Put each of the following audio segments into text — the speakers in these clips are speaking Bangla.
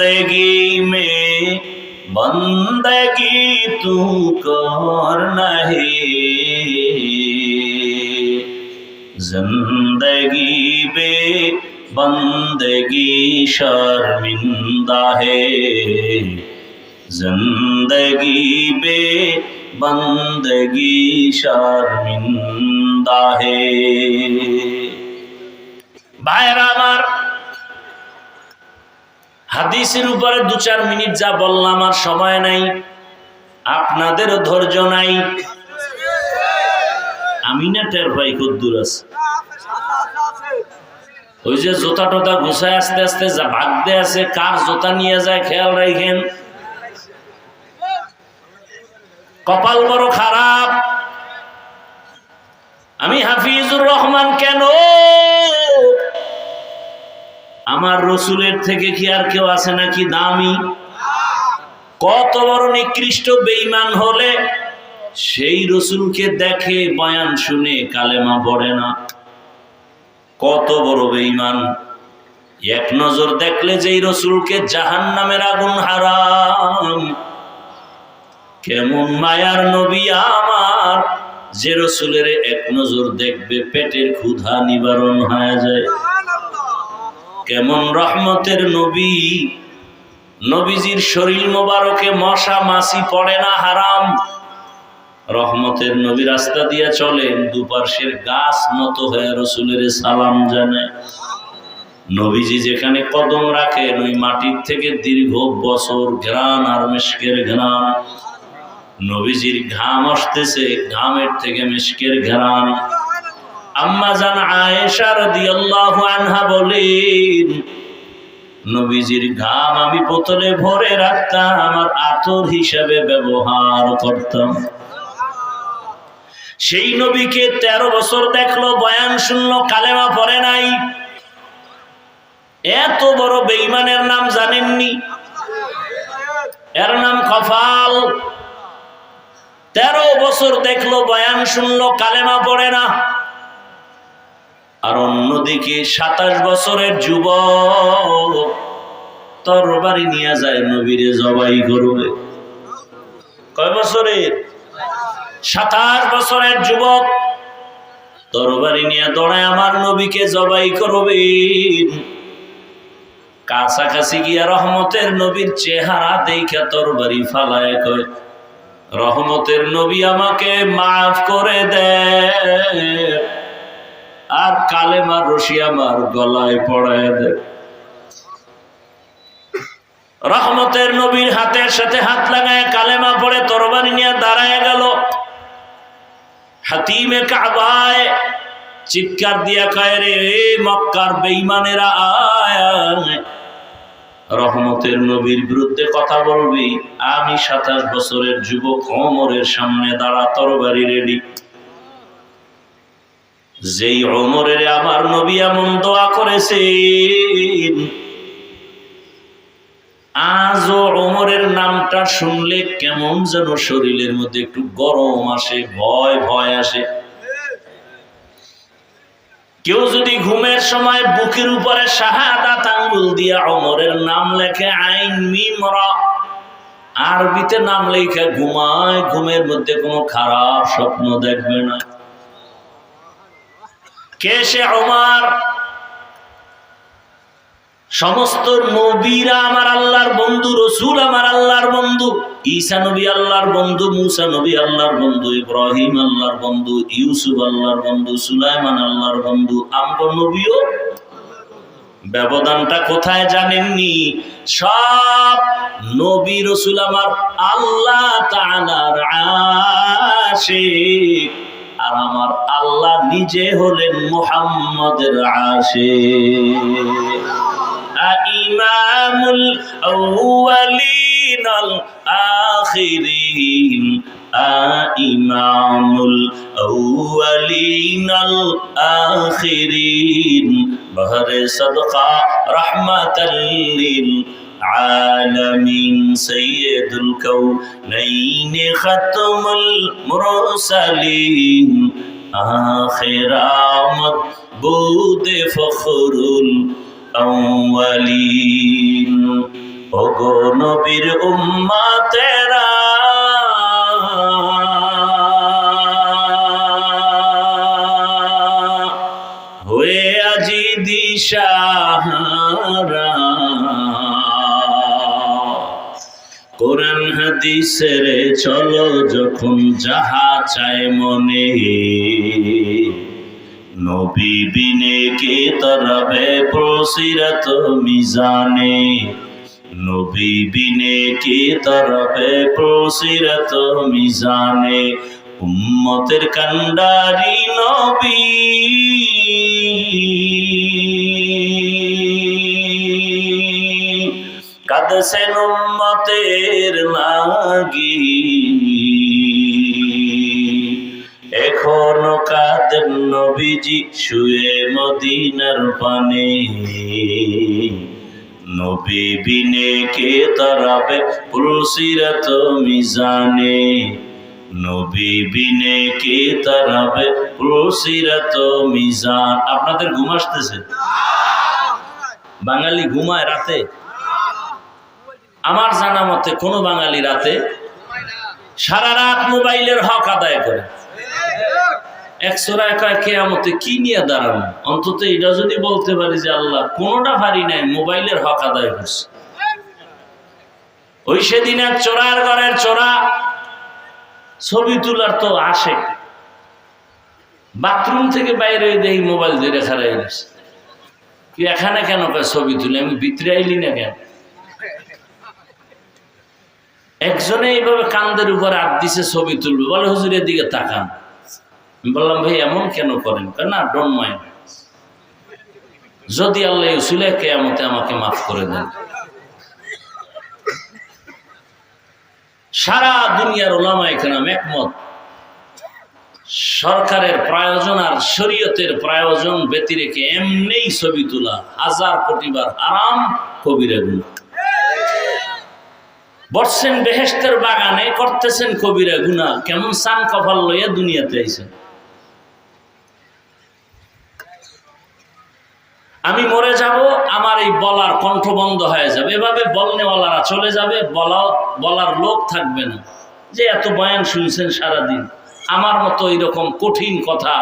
जिंदगी में बंदगी तू कर नहीं, जिंदगी बे बंदगी शर्मिंदा है, जिंदगी बे बंदगी शर्मिंदा है। भाईरा আমার হাদিসের উপরে 2-4 মিনিট যা বললাম আর সময় নাই, আপনাদেরও ধৈর্য নাই। আমি না টের পাই কদ্দুর আছে। ওই যে জোতা টোতা গুছায় আস্তে আস্তে যা ভাগতে আছে, কার জোতা নিয়ে যায় খেয়াল রাখেন। কপাল বড় খারাপ। আমি হাফিজুর রহমান কেন? আমার রসুলের থেকে কি আর কেউ আছে নাকি দামি? কত বড় নিকৃষ্ট বেঈমান হলে সেই রসুলকে দেখে বয়ান শুনে কালেমা পড়ে না। কত বড় বেঈমান। এক নজর দেখলে যেই রসুলকে জাহান্নামের আগুন হারাম। কেমন মায়ার নবী আমার, যে রসুলের এক নজর দেখবে পেটের ক্ষুধা নিবারণ হয়ে যায়। কেমন রহমতের নবী, নবীজির শরীর মোবারকে মশা মাছি পড়ে না, হারাম। রহমতের নবী রাস্তা দিয়ে চলেন, দুপার্শ্বের গাছ নত হয়ে রসুলের সালাম জানে। নবীজি যেখানে কদম রাখেন ওই মাটির থেকে দীর্ঘ বছর ঘ্রাণ আর মিশকের ঘ্রাণ। নবীজির ঘাম আসতেছে, ঘামের থেকে মিশকের ঘ্রাণ। আম্মা জান আয়েশা রাদিয়াল্লাহু আনহা বলেন, নবীজির ঘাম আমি বোতলে ভরে রাখতাম, আমার আতর হিসাবে ব্যবহার করতাম। সেই নবীকে 13 বছর দেখলো, বয়ান শুনলো, কালেমা পড়ে নাই। এত বড় বেঈমানের নাম জানেননি? এর নাম কফাল। 13 বছর দেখলো, বয়ান শুনলো, কালেমা পড়ে না। আর অন্যদিকে 27 বছরের যুবক তরবারি নিয়ে যায় নবীরে জবাই করবে। কয় বছরের? 27 বছরের যুবক তরবারি নিয়ে দৌড়ায় আমার নবীকে জবাই করবে। কাছাকাছি গিয়া রহমতের নবীর চেহারা দেখে তরবারি ফালায় কয়, রহমতের নবী আমাকে মাফ করে দেয়, আর কালেমার রশি আমার গলায় পড়ায় দেয়। রহমতের নবীর হাতের সাথে হাত লাগায় কালেমা পড়ে তরবারি নিয়ে দাঁড়ায় গেল। হাতিমে কাবায় চিৎকার দিয়া কয়, রে মক্কার বেঈমানেরা আয়, রহমতের নবীর বিরুদ্ধে কথা বলবি? আমি 27 বছরের যুবক ওমরের সামনে দাঁড়া, তরবারি রেডি। যেই ওমরের আমার নবী এমন দোয়া করেছেন, আজও ওমরের নামটা শুনলে কেমন যেন শরীরের মধ্যে একটু গরম আসে, ভয় ভয় আসে। কেউ যদি ঘুমের সময় বুকের উপরে শাহাদাত আঙ্গুল দিয়া ওমরের নাম লেখে, আইন মিম রা, আরবিতে নাম লেখা ঘুমায়, ঘুমের মধ্যে কোনো খারাপ স্বপ্ন দেখবে না। কে সে ওমর? সমস্ত নবীরা আমার আল্লাহর বন্ধু, রসুল আমার আল্লাহর বন্ধু। ঈসা নবী আল্লাহর বন্ধু, মুসা নবী আল্লাহর বন্ধু, ইব্রাহিম আল্লাহর বন্ধু, ইউসুফ আল্লাহর বন্ধু, সুলাইমান আল্লাহর বন্ধু। আমগো নবীও। ব্যবধানটা কোথায় জানেননি? সব নবী রসুল আমার আল্লাহ তাআলার আশিক, আর আমার আল্লাহ নিজে হলেন মুহাম্মদের আশিক। ইমামুল আউয়ালিন আল আখিরিন, ইমামুল আউয়ালিন আল আখিরিন, বহরে সদকা রাহমাতাল লিল আলামিন, সাইয়্যিদুল কাউনাইন খাতমুল মুরসালিন, আখিরামত বুদে ফখরুল আউয়ালিন। ওগো নবীর উম্মতেরা হয়ে আজি দিশাহারা, কোরআন হাদিসের চলো যখন যাহা চায় মনে, নবী বিনে কে তরবে প্রসিরত মিজানে, নবী বিনে কে তরবে প্রসিরত মিজানে। উম্মতের কান্ডারি নবী কাঁদছেন উম্মতের লাগি, এখনো কাঁদেন নবীজি শুয়ে মদিনার পানে, নবী বিনে কে তরাবে পুলসিরাত মিজানে, নবী বিনে কে তরাবে পুলসিরাত মিজান। আপনাদের ঘুম আসতেছে? বাঙালি ঘুমায় রাতে? আমার জানা মতে কোন বাঙালি রাতে সারা রাত মোবাইলের হক আদায় করে। একশোরা কেয়ামতে কি নিয়ে দাঁড়ানো? অন্তত এটা যদি বলতে পারি যে আল্লাহ কোনটা পারি নাই, মোবাইলের হক আদায় করছে। ওই সেদিন এক চোরার ঘরের চোরা ছবি তোলার তো আসে, বাথরুম থেকে বাইরে দেখি মোবাইল ধরে খারাই গেছে। কি এখানে কেন ছবি তুলে? আমি ভিতরে আইলি না কেন? একজনে এইভাবে কান্দের উপর হাত দিছে, ছবি তুলবে, বলে হুজুরের দিকে তাকান। বললাম ভাই এমন কেন করেন? না ডোন্ট মাইন্ড, যদি আল্লাহ উসিলা কিয়ামতে আমাকে মাফ করে দেন। সারা দুনিয়ার উলামায়ে কেরাম একমত, সরকারের প্রয়োজন আর শরীয়তের প্রয়োজন ব্যতি রেখে এমনিই ছবি তোলা 1000 কোটি বার হারাম, কবিরা গুনাহ। বসছেন বেহেশতের বাগানে, করতেছেন কবিরা গুনাহ, কেমন সান কপাল লইয়া দুনিয়াতে আইছেন। আমি মরে যাব, আমার এই বলার কণ্ঠ বন্ধ হয়ে যাবে, এভাবে বলনেওয়ালারা চলে যাবে, বলার লোক থাকবে না। যে এত বয়ান শুনছেন সারাদিন, আমার মতো এইরকম কঠিন কথা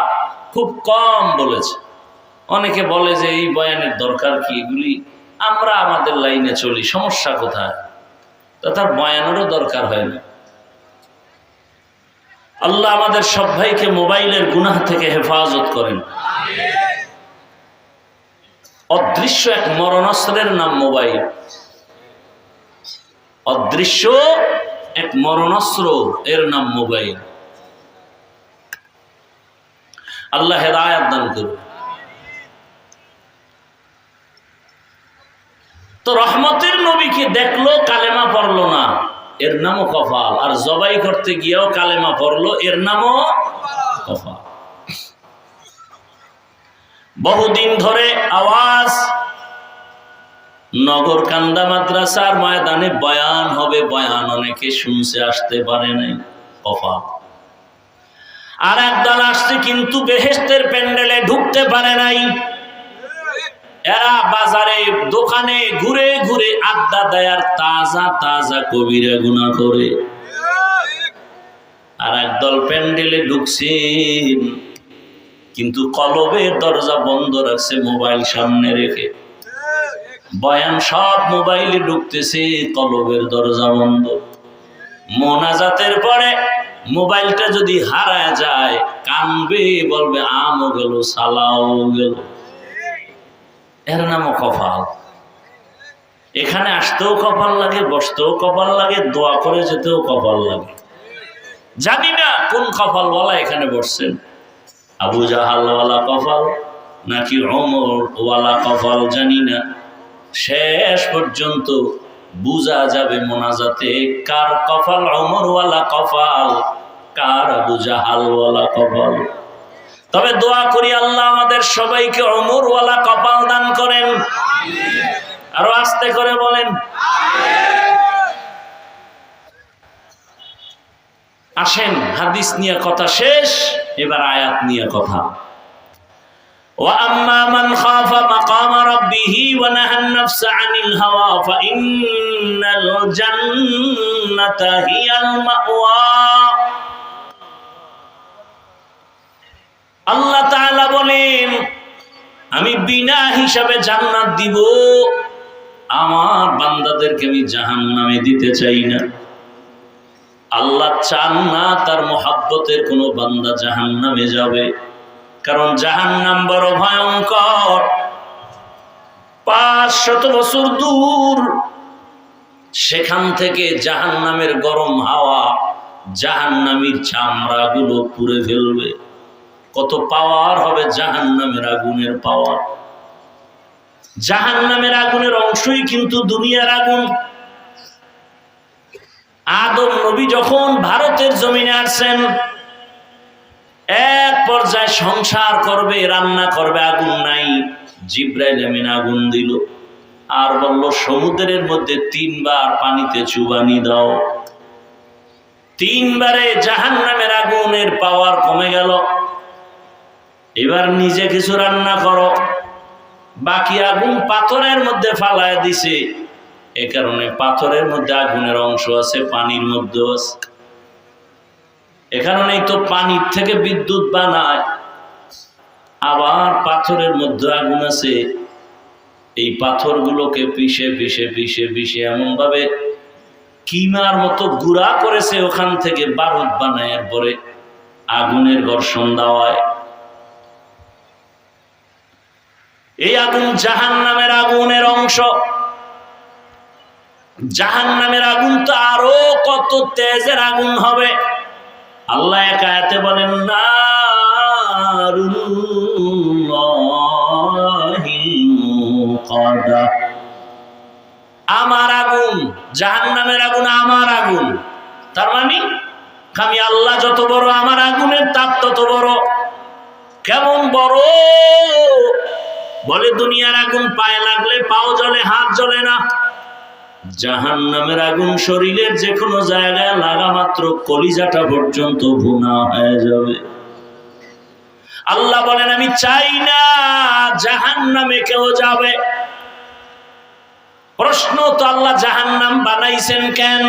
খুব কম বলেছে। অনেকে বলে যে এই বয়ানের দরকার কি, এগুলি আমরা আমাদের লাইনে চলি, সমস্যা কোথায়? তা তার বয়ানেরও দরকার হয় না। আল্লাহ আমাদের সব ভাইকে মোবাইলের গুনাহ থেকে হেফাজত করেন। অদৃশ্য এক মরণাস্ত্রের নাম মোবাইল, অদৃশ্য এক মরণাস্ত্র, এর নাম মোবাইল। আল্লাহ হেদায়েত দান করুন। তো রহমতের নবীকে দেখলো, কালেমা পড়লো না, এর নামও কপাল। আর জবাই করতে গিয়েও কালেমা পড়লো, এর নামও কপাল। বহুদিন ধরে আওয়াজ নগর কান্দা মাদ্রাসার ময়দানে বয়ান হবে, বয়ান অনেকে শুনছে, আসতে পারে নাই, কপাল। আর একদল আসছে কিন্তু বেহেশতের প্যান্ডেলে ঢুকতে পারে নাই। এরা বাজারে দোকানে ঘুরে ঘুরে আড্ডা দেয় আর তাজা তাজা কবিরা গুনাহ করে। আর একদল প্যান্ডেলে ঢুকছেন কিন্তু কলবের দরজা বন্ধ রাখছে, মোবাইল সামনে রেখে। বয়ান সব মোবাইলে ঢুকতেছে, কলবের দরজা বন্ধ। মোনাজাতের পরে মোবাইলটা যদি হারায় যায়, কানবে, বলবে আমও গেল, সালাও গেল। এর নামও কপাল। এখানে আসতেও কপাল লাগে, বসতেও কপাল লাগে, দোয়া করে যেতেও কপাল লাগে। জানি না কোন কপালওয়ালা এখানে বসছেন, আবু জাহালওয়ালা কপাল নাকি ওমরওয়ালা কপাল জানি না। শেষ পর্যন্ত বুঝা যাবে মোনাজাতে কার কপাল ওমরওয়ালা কপাল, কার আবু জাহালওয়ালা কপাল। তবে দোয়া করি আল্লাহ আমাদের সবাইকে ওমরওয়ালা কপাল দান করেন। আরো আস্তে করে বলেন। আসেন, হাদিস নিয়ে কথা শেষ, এবার আয়াত নিয়ে কথা। وأما من خاف مقام ربه ونهى النفس عن الهوى فإن الجنة هي المأوى আল্লাহ তাআলা বলেন আমি বিনা হিসাবে জান্নাত দিব, আমার বান্দাদেরকে আমি জাহান্নামে দিতে চাই না। আল্লাহ চান না তার মহব্বতের কোনো বান্দা জাহান্নামে যাবে, কারণ জাহান্নাম বড় ভয়ঙ্কর। 500 বছর দূর, সেখান থেকে জাহান্নামের গরম হাওয়া জাহান্নামীর চামড়াগুলো পুড়ে ফেলবে। কত পাওয়ার হবে জাহান্নামের আগুনের পাওয়ার। জাহান্নামের আগুনের অংশই কিন্তু দুনিয়ার আগুন। আদম নবী যখন ভারতের জমিনে আসছেন, এক পর্যায়ে সংসার করবে, রান্না করবে, আগুন নাই। জিব্রাইল আমিন আগুন দিল আর বলল সমুদ্রের মধ্যে 3 বার পানিতে চুবানি দাও। 3 বারে জাহান্নামের আগুনের পাওয়ার কমে গেল। এবার নিজে কিছু রান্না করো। বাকি আগুন পাথরের মধ্যে ফালায় দিছে। এ কারণে পাথরের মধ্যে আগুনের অংশ আছে, পানির মধ্যে আছে। এ কারণেই তো পানির থেকে বিদ্যুৎ বানায়। আবার পাথরের মধ্যে আগুন আছে। এই পাথরগুলোকে পিষে পিষে পিষে পিষে এমন ভাবে কিমার মতো গুঁড়া করেছে, ওখান থেকে বারুদ বানায়, এরপরে আগুনের ঘর্ষণ দেওয়ায়। এই আগুন জাহান্নামের আগুনের অংশ। জাহান্নামের আগুন তো আরো কত তেজের আগুন হবে। আল্লাহ এক আয়াতে বলেন আমার আগুন, জাহান্নামের আগুন আমার আগুন। তার মানে আমি আল্লাহ যত বড়, আমার আগুনের তাপ তত বড়। কেমন বড়? বলে দুনিয়ার আগুন পায়ে লাগলে পাও জ্বলে, হাত জ্বলে না। জাহান্নামের আগুন শরীরের যে কোনো জায়গায় লাগা মাত্র কলিজাটা পর্যন্ত ভুনা হয়ে যাবে। আল্লাহ বলেন আমি চাই না জাহান্নামে কেউ যাবে। প্রশ্ন তো আল্লাহ জাহান্নাম বানাইছেন কেন?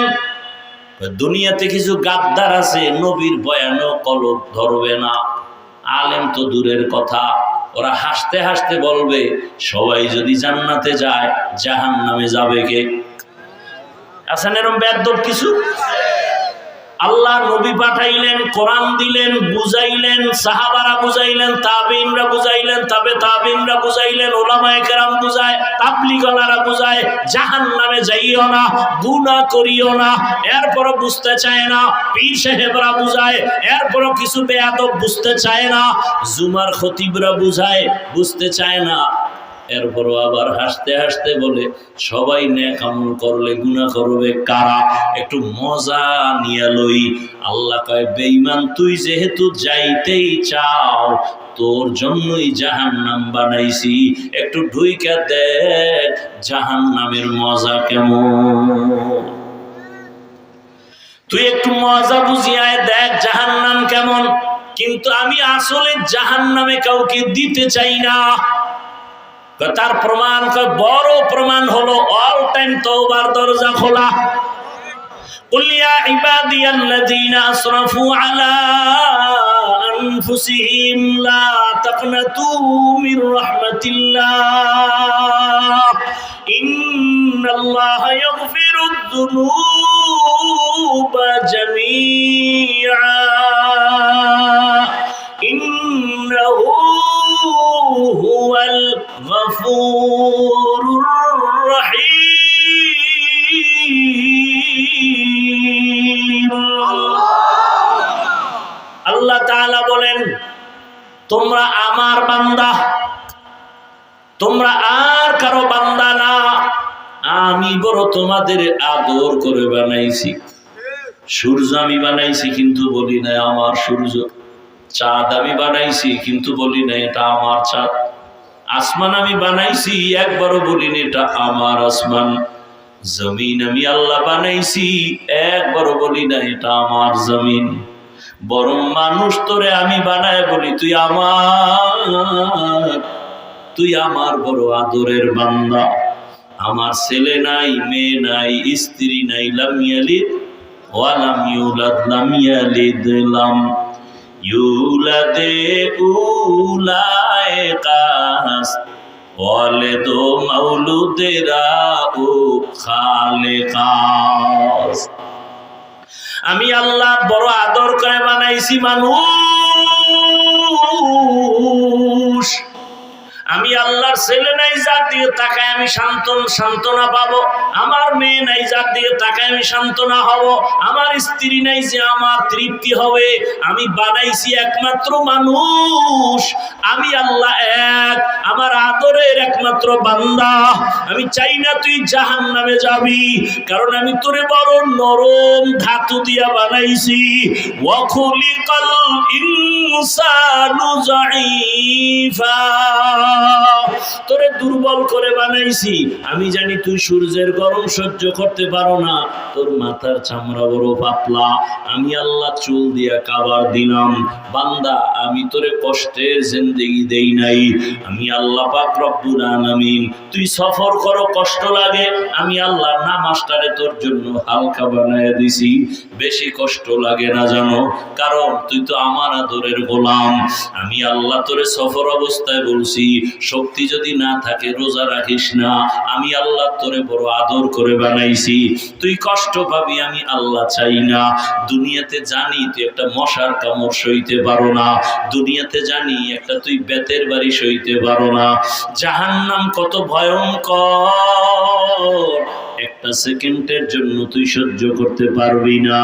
দুনিয়াতে কিছু গাদ্দার আছে, নবীর বয়ানও কলব ধরবে না। আলেম তো দূরের কথা, ওরা হাসতে হাসতে বলবে সবাই যদি জান্নাতে যায় জাহান্নামে যাবে কে? আছেন এরকম বেয়াদব কিছু? আল্লাহ নবী পাঠাইলেন, কোরআন দিলেন, বুঝাইলেন, সাহাবারা বুঝাইলেন, তাবিঈনরা বুঝাইলেন, তাবে তাবিঈনরা বুঝাইলেন, উলামায়ে কেরাম বুঝায়, তাবলীগওয়ালারা বুঝায় জাহান্নামে যাইও না, গুনাহ করিও না, এরপরও বুঝতে চায় না। পীর সাহেবরা বুঝায়, এরপরও কিছু বেয়াদব বুঝতে চায় না। জুমার খতিবরা বুঝায়, বুঝতে চায় না। এরপরও আবার হাসতে হাসতে বলে সবাই নেক আমল করলে গুনাহ করবে কারা? একটু মজা নিয়ে লই। আল্লাহ কয় বেঈমান, তুই যেহেতু যাইতেই চাও, তোর জন্যই জাহান্নাম বানাইছি। একটু ঢুইকা দেখ জাহান্নামের মজা কেমন। তুই একটু মজা বুঝিয়ায় দেখ জাহান্নাম কেমন। কিন্তু আমি আসলে জাহান্নামে কাউকে দিতে চাই না। তার প্রমাণ, বড় প্রমাণ হলো অল টাইম তওবার দরজা খোলা। কুল ইয়া ইবাদিয়াল্লাযীনা আসরাফু আলা আনফুসিহিম লা তাকনাতু মির রাহমাতিল্লাহ ইন্নাল্লাহা ইয়াগফিরুদ যুনুবা জামিআ ইন্নাহু হুয়াল গফুরুর রহিম। আল্লাহ তাআলা বলেন তোমরা আমার বান্দা, তোমরা আর কারো বান্দা না। আমি বড় তোমাদের আদর করে বানাইছি। সূর্য আমি বানাইছি কিন্তু বলি না আমার সূর্য। চাঁদ আমি বানাইছি কিন্তু বলি না এটা আমার চাঁদ। আসমান আমি বানাইছি, একবারও বলিনি এটা আমার আসমান। জমিন আমি আল্লাহ বানাইছি, একবারও বলি না এটা আমার জমিন। বরং মানুষ তোরে আমি বানায় বলি তুই আমার বড় আদরের বান্দা। আমার ছেলে নাই, মেয়ে নাই, স্ত্রী নাই, লাম ইয়ালিদ ওয়া লাম ইউলাদ, লাম ইয়ালিদ লাম ইউলাদে উলায়ে কাস ওয়ালিদ মাউলুদেরা ও খালেকাস। আমি আল্লাহ বড় আদর করে বানাইছি মানুষ। আমি আল্লাহর ছেলে নাই যার দিয়ে তাকায় আমি সান্ত্বনা পাবো, আমার মেয়ে নাই যার দিয়ে তাকায় আমি সান্ত্বনা হব, আমার স্ত্রী নাই যে আমার তৃপ্তি হবে। আমি বানাইছি একমাত্র মানুষ। আমি আল্লাহ এক, আমার আদরের একমাত্র বান্দা। আমি চাই না তুই জাহান্নামে যাবি, কারণ আমি তোরে বড় নরম ধাতু দিয়া বানাইছি। ওয়া খুলিকাল ইনসানু যায়ীফা, তোরে দুর্বল করে বানাইছি। আমি জানি তুই সূর্যের গরম সহ্য করতে পারো না, তোর মাথার চামড়া বড় পাতলা। আমি আল্লাহ চুল দিয়া কাবার দিলাম। বান্দা, আমি তোরে কষ্টের জিন্দেগি দেই নাই। আমি আল্লাহ পাক রব্বুল আলামিন, তুই সফর করো কষ্ট লাগে, আমি আল্লাহ নামাজটারে তোর জন্য হালকা বানায়া দিছি। বেশি কষ্ট লাগে না জানো, কারণ তুই তো আমার আদরের গোলাম। আমি আল্লাহ তোরে সফর অবস্থায় বলছি, শক্তি যদি না থাকে রোজা রাখিস না। আমি আল্লাহ তোরে বড় আদর করে বানাইছি, তুই কষ্ট পাবি আমি আল্লাহ চাই না। দুনিয়াতে জানি তুই একটা মশার কামড় সইতে পারো না, দুনিয়াতে জানি একটা তুই বেতের বাড়ি সইতে পারো না। জাহান্নাম কত ভয়ঙ্কর, একটা সেকেন্ডের জন্য তুই সহ্য করতে পারবি না।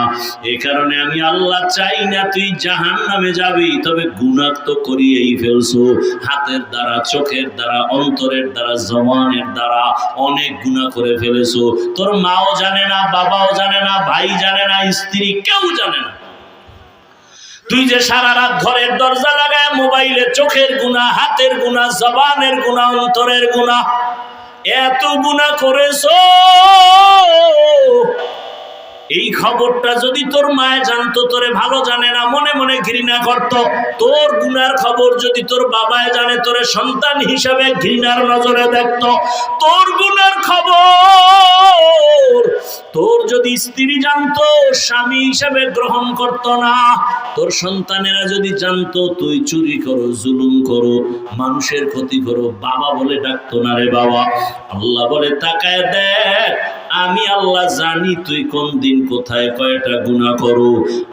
এই কারণে আমি আল্লাহ চাই না তুই জাহান্নামে যাবি। তবে গুনাহ তো করিয়েই ফেলছো, হাতের দ্বারা, চোখের দ্বারা, অন্তরের দ্বারা, জবানের দ্বারা অনেক গুনাহ করে ফেলেছো। তোর মাও জানে না, বাবাও জানে না, ভাই জানে না, স্ত্রী কেউ জানে না। তুই যে সারা রাত ঘরের দরজা লাগায় মোবাইলে চোখের গুনাহ, হাতের গুনাহ, জবানের গুনাহ, অন্তরের গুনাহ, এত গুনাহ করেছো। এই খবরটা যদি তোর মায়ে জানতো, তোরে ভালো জানে না, মনে মনে ঘৃণা করত। তোর গুনার খবর যদি তোর বাবায় জানে, তোরে সন্তান হিসাবে ঘৃণার নজরে দেখত। তোর গুনার খবর তোর যদি স্ত্রী জানতো, স্বামী হিসাবে গ্রহণ করত না। তোর সন্তানেরা যদি জানতো তুই চুরি করো, জুলুম করো, মানুষের ক্ষতি করো, বাবা বলে ডাকতো না রে বাবা। আল্লাহ বলে তাকায় দেখ, আমি আল্লাহ জানি তুই কোন দিন কোথায় কয়টা গুনাহ করো।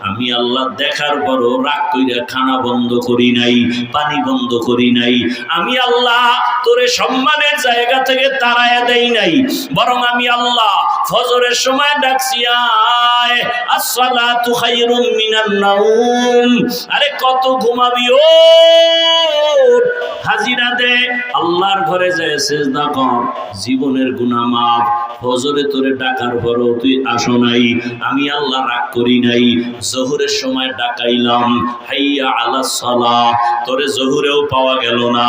আমি আল্লাহ দেখার পরও রাগ কইরা খানা বন্ধ করি নাই, পানি বন্ধ করি নাই। আমি আল্লাহ তোরে সম্মানের জায়গা থেকে তাড়ায়া দেই নাই, বরং আমি আল্লাহ ফজরের সময় ডাকছি, আয় আসসালাতু খায়রুম মিনান নাওম। আরে কত ঘুমাবি, ও হাজিরা দে, আল্লাহর ঘরে যায় সিজদা কর, জীবনের গুনাহ মাফ। ফজরে তোরে ডাকার পরও তুই আসো নাই, আমি আল্লাহ রাগ করি নাই। জোহরের সময় ডাকাইলাম, হাইয়া আলাস সালাহ, তোরে জোহরেও পাওয়া গেল না।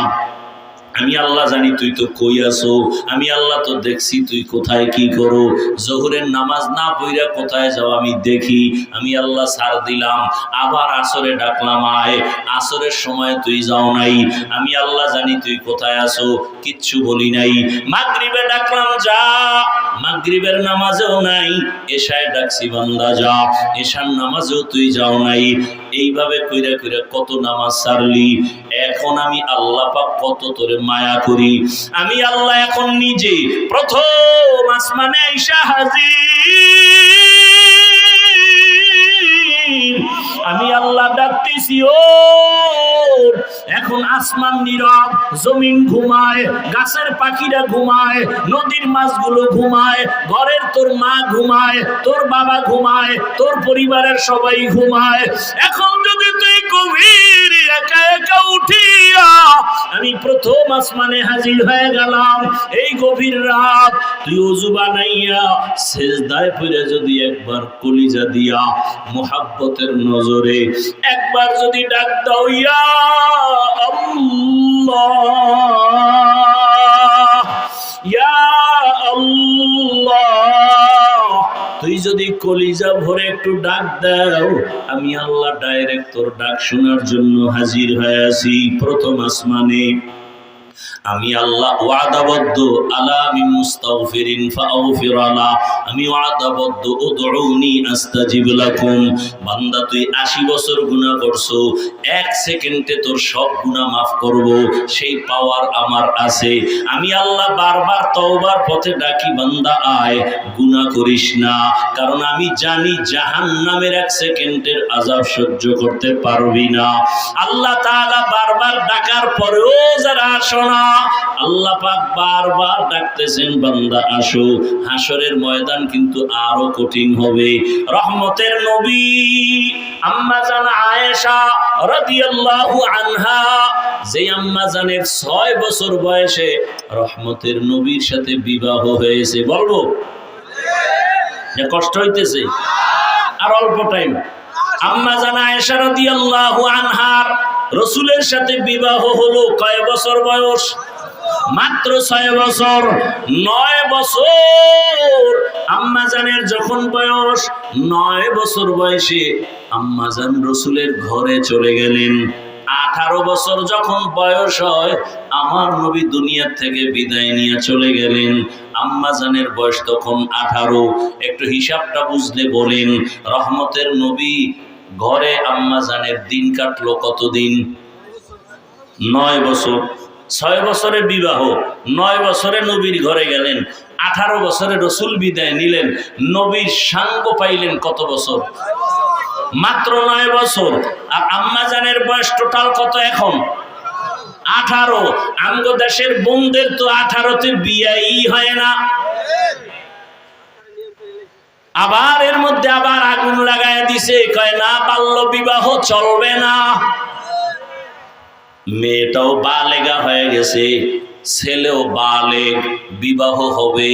আমি আল্লাহ জানি তুই তো কই আছো, আমি আল্লাহ তো দেখছি তুই কোথায় কি করো। জোহরের নামাজ না পড়া কোথায় যাও আমি দেখি। আমি আল্লাহ ছাড় দিলাম, আবার আসরে ডাকলাম, আয়, আসরের সময় তুই যাও নাই। আমি আল্লাহ জানি তুই কোথায় আছো, কিচ্ছু বলি নাই। মাগরিবে ডাকলাম, যা, মাগরিবের নামাজেও নাই। এশায় ডাকছি, বান্দা যা, এশার নামাজেও তুই যাও নাই। এইভাবে কইরা কইরা কত নামাজ ছাড়লি। এখন আমি আল্লাহ পাক কত তোরে মায়া করি। আমি আল্লাহ এখন নিজে প্রথম আসমানে আইসা হাজির। আমি আল্লাহ ডাকতেছি, ও এখন আসমান নীরব, জমিন ঘুমায়, গাছের পাখিরা ঘুমায়, নদীর মাছগুলো ঘুমায়, ঘরের তোর মা ঘুমায়, তোর বাবা ঘুমায়, তোর পরিবারের সবাই ঘুমায়। এখন যদি তুই গভীর একা একা উঠিয়া, আমি প্রথম আসমানে হাজির হয়ে গেলাম। এই গভীর রাত তুই ওযু বানাইয়া সিজদায় পড়ে যদি একবার কলিজা দিয়া মুহাব্বতের নজরে একবার যদি ডাক দাও, ইয়া আল্লাহ, ইয়া আল্লাহ, তুই যদি কলিজা ভরে একটু ডাক দাও, আমি আল্লাহ ডাইরেক্ট তোর ডাক শোনার জন্য হাজির হয়ে আছি প্রথম আসমানে। আমি আল্লাহ ওয়াদাবদ্ধ, আলা মিন মুস্তাগফিরিন ফাগফির আলা, আমি ওয়াদাবদ্ধ, উদউনি আস্তাজিব লাকুম। বান্দা তুই 80 বছর গুনাহ করছো, 1 সেকেন্ডে তোর সব গুনাহ মাফ করব, সেই পাওয়ার আমার আছে। আমি আল্লাহ বারবার তওবার পথে ডাকি, বান্দা আয়, গুনাহ করিস না, কারণ আমি জানি জাহান্নামের 1 সেকেন্ডের আযাব সহ্য করতে পারবি না। আল্লাহ তাআলা বারবার ডাকার পরেও যারা আসো না, আল্লাহ পাক বারবার ডাকতেছেন, বান্দা আসো। হাসরের ময়দান কিন্তু আরো কঠিন হবে। রহমতের নবী আম্মা জান আয়েশা রাদিয়াল্লাহু আনহা, যে আম্মা জানের 6 বছর বয়সে রহমতের নবীর সাথে বিবাহ হয়েছে, বলবো যে কষ্ট হইতেছে? আর অল্প টাইম। আম্মা জান আয়েশা রাদিয়াল্লাহু আনহার রাসূলের সাথে বিবাহ হলো কয় বছর বয়স? মাত্র 6 বছর। 9 বছর আম্মা জানের যখন বয়স, 9 বছর বয়সে আম্মা জান রাসূলের ঘরে চলে গেলেন। 18 বছর যখন বয়স হয়, আমার নবী দুনিয়া থেকে বিদায় নিয়ে চলে গেলেন। আম্মা জানের বয়স তখন 18। একটু হিসাবটা বুঝলে বলেন, রহমতের নবী ঘরে আম্মা জানের দিন কাটলো কতদিন? 9 বছর। 6 বছরে বিবাহ, 9 বছরে নবীর ঘরে গেলেন, 18 বছরে রসুল বিদায় নিলেন। নবীর সাঙ্গ পাইলেন কত বছর? মাত্র 9 বছর। আর আম্মা জানের বয়স টোটাল কত এখন? 18। আমগো দেশের বোনদের তো 18তে বিয়েই হয় না। আবার এর মধ্যে আবার আগুন লাগায় দিছে, কয় না বাল্য বিবাহ চলবে না। মেয়েটাও বালেগা হয়ে গেছে, ছেলেও বালেগ, বিবাহ হবে।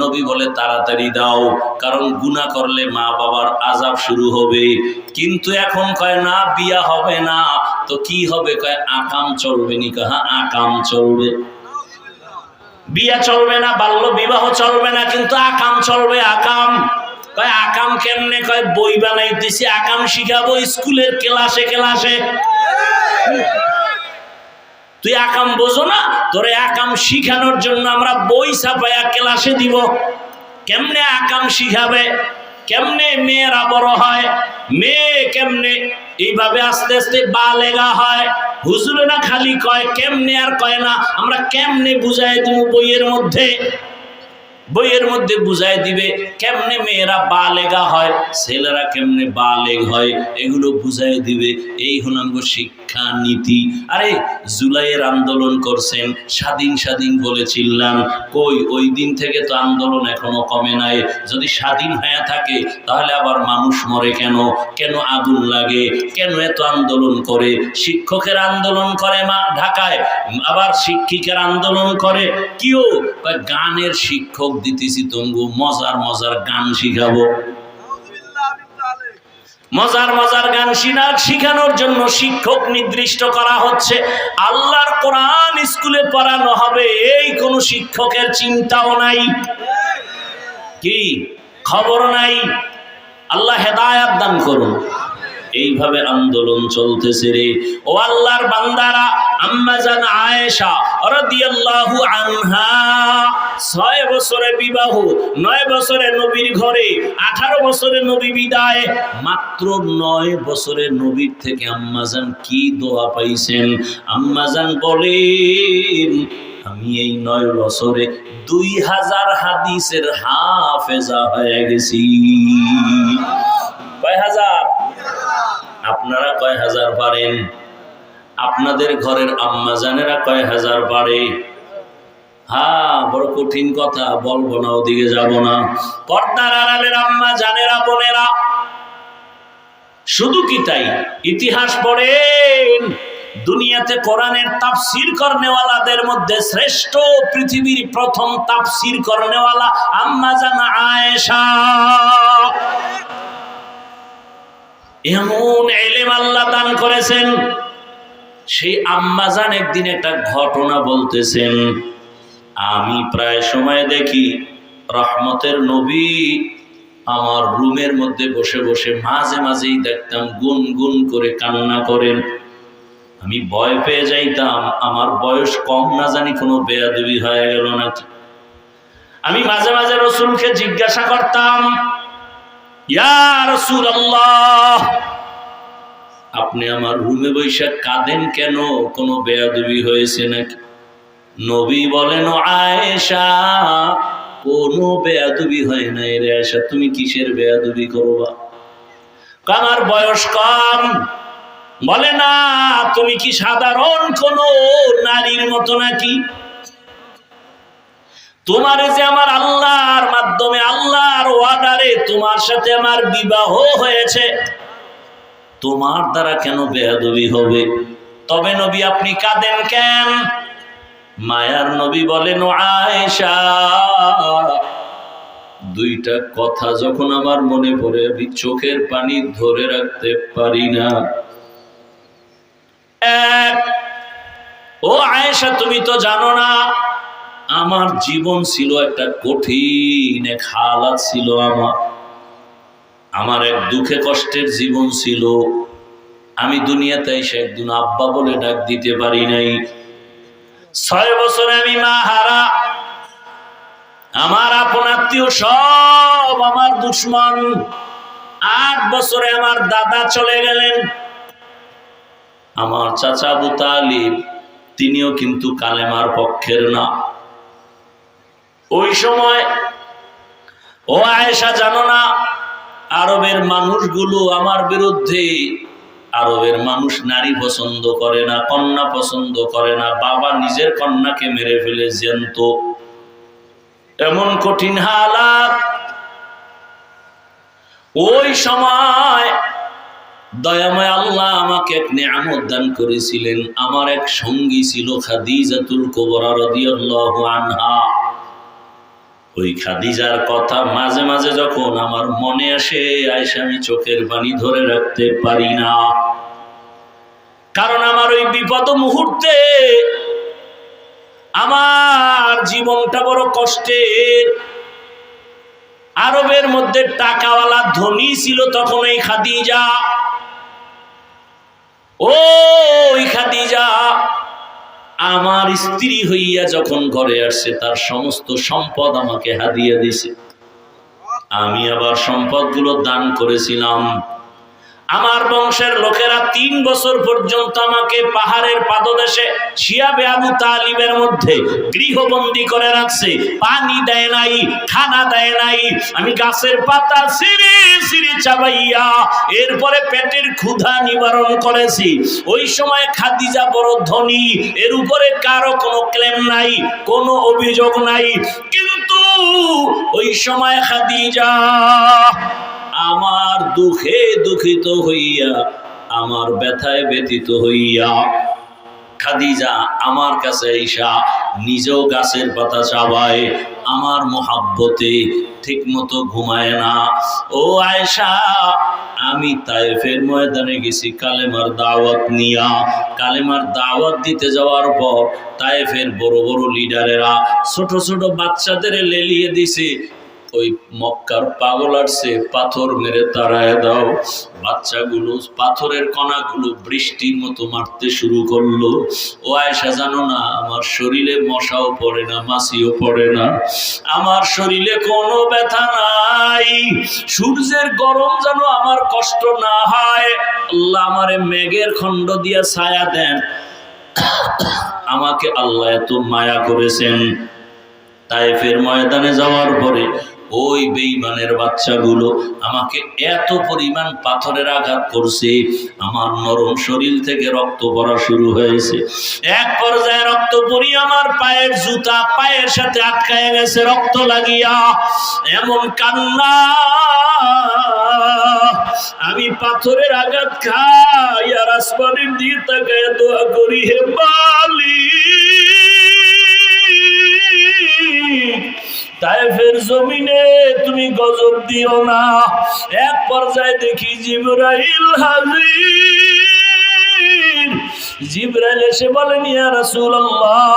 নবী বলে তাড়াতাড়ি দাও, কারণ গুনাহ করলে মা বাবার আযাব শুরু হবে। কিন্তু এখন কয় না বিয়া হবে না, তো কি হবে? কয় আকাম চলবে নি। কয় হ্যাঁ আকাম চলবে। বিয়া চলবে না, বাল্য বিবাহ চলবে না, কিন্তু আকাম চলবে। আকাম কয় আকাম কেমনে? কয় বই বানাইতেছি, আকাম শিখাবো স্কুলের ক্লাসে ক্লাসে। তুই আকাম বোঝো না? তোরে আকাম শিখানোর জন্য আমরা বই ছাপায়া ক্লাসে দিব। কেমনে আকাম শিখাবে? কেমনে মেয়েরা বড় হয়? মেয়ে কেমনে এইভাবে আস্তে আস্তে বালেগা হয়? হুজুরেরা খালি কয় কেমনে, আর কয় না আমরা কেমনে বুঝাই দিব। বইয়ের মধ্যে বুঝাই দিবে কেমনে মেয়েরা বালেগা হয়, ছেলেরা কেমনে বালেগ হয়, এগুলো বুঝাই দিবে। এই হনাঙ্গ শিক্ষা নীতি। আরে জুলাইয়ের আন্দোলন করছেন, স্বাধীন স্বাধীন বলে চিল্লান, কই ওই দিন থেকে তো আন্দোলন এখনো কমে নাই। যদি স্বাধীন হয়ে থাকে তাহলে আবার মানুষ মরে কেন? কেন আগুন লাগে? কেন এত আন্দোলন করে? শিক্ষকের আন্দোলন করে ঢাকায়, আবার শিক্ষিকের আন্দোলন করে। কিও? গানের শিক্ষক দিতেছি, তঙ্গু মজার মজার গান শিখাবো। মজার মজার গান শিখানোর জন্য শিক্ষক নির্দিষ্ট করা হচ্ছে। আল্লাহর কোরআন স্কুলে পড়ানো হবে, এই কোন শিক্ষকের চিন্তাও নাই, কি খবর নাই। আল্লাহ হেদায়াত দান করুন। এইভাবে আন্দোলন চলতেছে রে ও আল্লাহর বান্দারা। আম্মা জান আয়েশা রাদিয়াল্লাহু আনহা 6 বছরে বিবাহ, 9 বছরে নবীর ঘরে, 18 বছরে নবী বিদায়। মাত্র 9 বছরে নবীর থেকে আম্মা জান কি দোয়া পাইছেন? আম্মা জান বলেন, আমি এই 9 বছরে 2000 হাদিসের হাফেজা হয়ে গেছি। কয় হাজার? আপনারা কয় হাজার পারেন? আপনাদের ঘরের আম্মা জানেরা কয় হাজার পারে? হ্যাঁ, বড় কঠিন কথা, বলবো না, ওদিকে যাব না। পর্দার আড়ালের আম্মা জানেরা, বোনেরা, শুধু কি তাই? ইতিহাস পড়েন। দুনিয়াতে কোরআনের তাফসীর করনেওয়ালাদের মধ্যে শ্রেষ্ঠ, পৃথিবীর প্রথম তাফসীর করনেওয়ালা আম্মা জান আয়েশা। এমন ইলম আল্লাহ দান করেছেন। সেই আম্মা জান একদিন একটা ঘটনা বলতেছেন, আমি প্রায় সময় দেখি রহমতের নবী আমার রুমের মধ্যে বসে বসে মাঝে মাঝেই দেখতাম গুনগুন করে কান্না করেন। আমি ভয় পেয়ে যাইতাম, আমার বয়স কম না জানি কোনো বেয়াদবি হয়ে গেল নাকি। আমি মাঝে মাঝে রাসূলকে জিজ্ঞাসা করতাম, ইয়া রাসূলুল্লাহ, আপনি আমার রুমে বসে কাঁদেন কেন? কোনো বেয়াদবি হয়েছে নাকি? নবী বলেন, আয়েশা, কোনো বেয়াদবি হয় নাই রে আয়েশা, তুমি কিসের বেয়াদবি করবা? আমার বয়স কম। বলে না, তুমি কি সাধারণ কোন নারীর মতো নাকি? তোমার যে আমার আল্লাহর মাধ্যমে, আল্লাহর ওয়াদারে তোমার সাথে আমার বিবাহ হয়েছে, তোমার দ্বারা কেন বেয়াদবি হবে? তবে নবী আপনি কাঁদেন কেন? মায়ার নবী বলেন, আয়েশা, দুইটা কথা যখন আমার মনে পড়ে আমি চোখের পানি ধরে রাখতে পারি না। এক, ও আয়েশা, তুমি তো জানো না আমার জীবন ছিল একটা কঠিন এক হালাত ছিল। আমার এক দুঃখে কষ্টের জীবন ছিল। আমি দুনিয়াতে এসে একদিন আব্বা বলে ডাক দিতে পারি নাই। 6 বছরে আমি মা হারা। আমার আপন আত্মীয় সব আমার দুশমন। 8 বছরে আমার দাদা চলে গেলেন। আমার চাচা আবু তালিব, তিনিও কিন্তু কালেমার পক্ষের না। ওই সময় ও আয়েশা জানো না, আরবের মানুষগুলো আমার বিরুদ্ধে। আরবের মানুষ নারী পছন্দ করে না, কন্যা পছন্দ করে না। বাবা নিজের কন্যাকে মেরে ফেলে জ্যান্ত। এমন কঠিন হালাত। ওই সময় দয়াময় আল্লাহ আমাকে এক নিয়ামত দান করেছিলেন। আমার এক সঙ্গী ছিল খাদিজাতুল কুবরা রাদিয়াল্লাহু আনহা। ওই খাদিজার কথা মাঝে মাঝে যখন আমার মনে আসে, আয়েশা, আমি চোখের পানি ধরে রাখতে পারি না। কারণ আমার ওই বিপদ মুহূর্তে আমার জীবনটা বড় কষ্টের। আরবের মধ্যে টাকাওয়ালা ধনী ছিল তখন এই খাদিজা। ওই খাদিজা আমার স্ত্রী হইয়া যখন ঘরে আসছে, তার সমস্ত সম্পদ আমাকে হাদিয়া দিছে। আমি আবার সম্পদগুলো দান করেছিলাম। আমার বংশের লোকেরা 3 বছর পর্যন্ত আমাকে পাহাড়ের পাদদেশে শিয়াবে আবু তালিবের মধ্যে গৃহবন্দী করে রাখছে। পানি দেয় নাই, খানা দেয় নাই। আমি গাছের পাতা ছিঁড়ে ছিঁড়ে চাবাইয়া এরপরে পেটের ক্ষুধা নিবারণ করেছি। ওই সময় খাদিজা বড় ধনী, এর উপরে কারো কোনো ক্লেম নাই, কোনো অভিযোগ নাই। কিন্তু ওই সময় খাদিজা আমার দুঃখে দুঃখিত হইয়া, আমার ব্যথায় ব্যথিত হইয়া, খাদিজা আমার কাছে আইসা নিজেও গাছের পাতা চাবায়, আমার মোহাব্বতে ঠিক মতো ঘুমায় না। ও আয়েশা, আমি তায়েফের ময়দানে গেছি কালেমার দাওয়াত নিয়া। কালেমার দাওয়াত দিতে যাওয়ার পর তায়েফের বড় বড় লিডারেরা ছোট ছোট বাচ্চাদের লেলিয়ে দিছে। ওই মক্কার পাগল আসছে, পাথর মেরে তাড়ায় দাও। বাচ্চাগুলো পাথরের কণাগুলো বৃষ্টির মতো মারতে শুরু করলো। ও আয়েশা, জানো না আমার শরীরে মশাও পড়ে না, মাছিও পড়ে না, আমার শরীরে কোনো ব্যথা নাই। সূর্যের গরম যেন আমার কষ্ট না হয়। আল্লাহ আমারে মেঘের খণ্ড দিয়ে ছায়া দেন। আমাকে আল্লাহ এত মায়া করেছেন। তায়েফের ময়দানে যাওয়ার পরে ওই বেঈমানের বাচ্চাগুলো আমাকে এত পরিমাণ পাথরের আঘাত করছে, আমার নরম শরীর থেকে রক্ত পড়া শুরু হয়েছে। এক পর্যায়ে রক্ত পড়ি আমার পায়ের জুতা পায়ের সাথে আটকায় গেছে, রক্ত লাগিয়া। এমন কান্না, আমি পাথরের আঘাত খাই আর আসমানের দিকে তাকায় দোয়া করি, হে মালিক, তায়েফের জমিনে তুমি গজব দিও না। এক পর্যায়ে দেখি জিবরাইল হাজির। জিবরাইল এসে বলেন, ইয়া রাসূলুল্লাহ,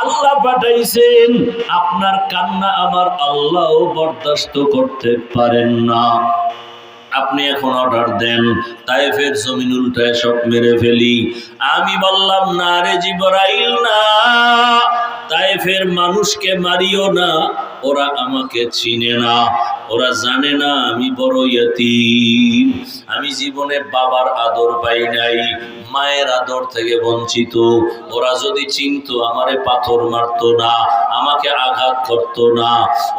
আল্লাহ পাঠাইছেন, আপনার কান্না আমার আল্লাহও বরদাস্ত করতে পারেন না, আপনি এখন অর্ডার দেন, তায়েফের জমিন উল্টায় সব মেরে ফেলি। আমি বললাম, না রে জিবরাইল, না, তায়েফের মানুষকে মারিও না, ওরা আমাকে চিনে না, ওরা জানে না আমি বড় ইয়তীম, আমি জীবনে বাবার আদর পাই নাই, মায়ের আদর থেকে বঞ্চিত। ওরা যদি চিনতো আমারে পাথর মারতো না, আমাকে আঘাত করতো না।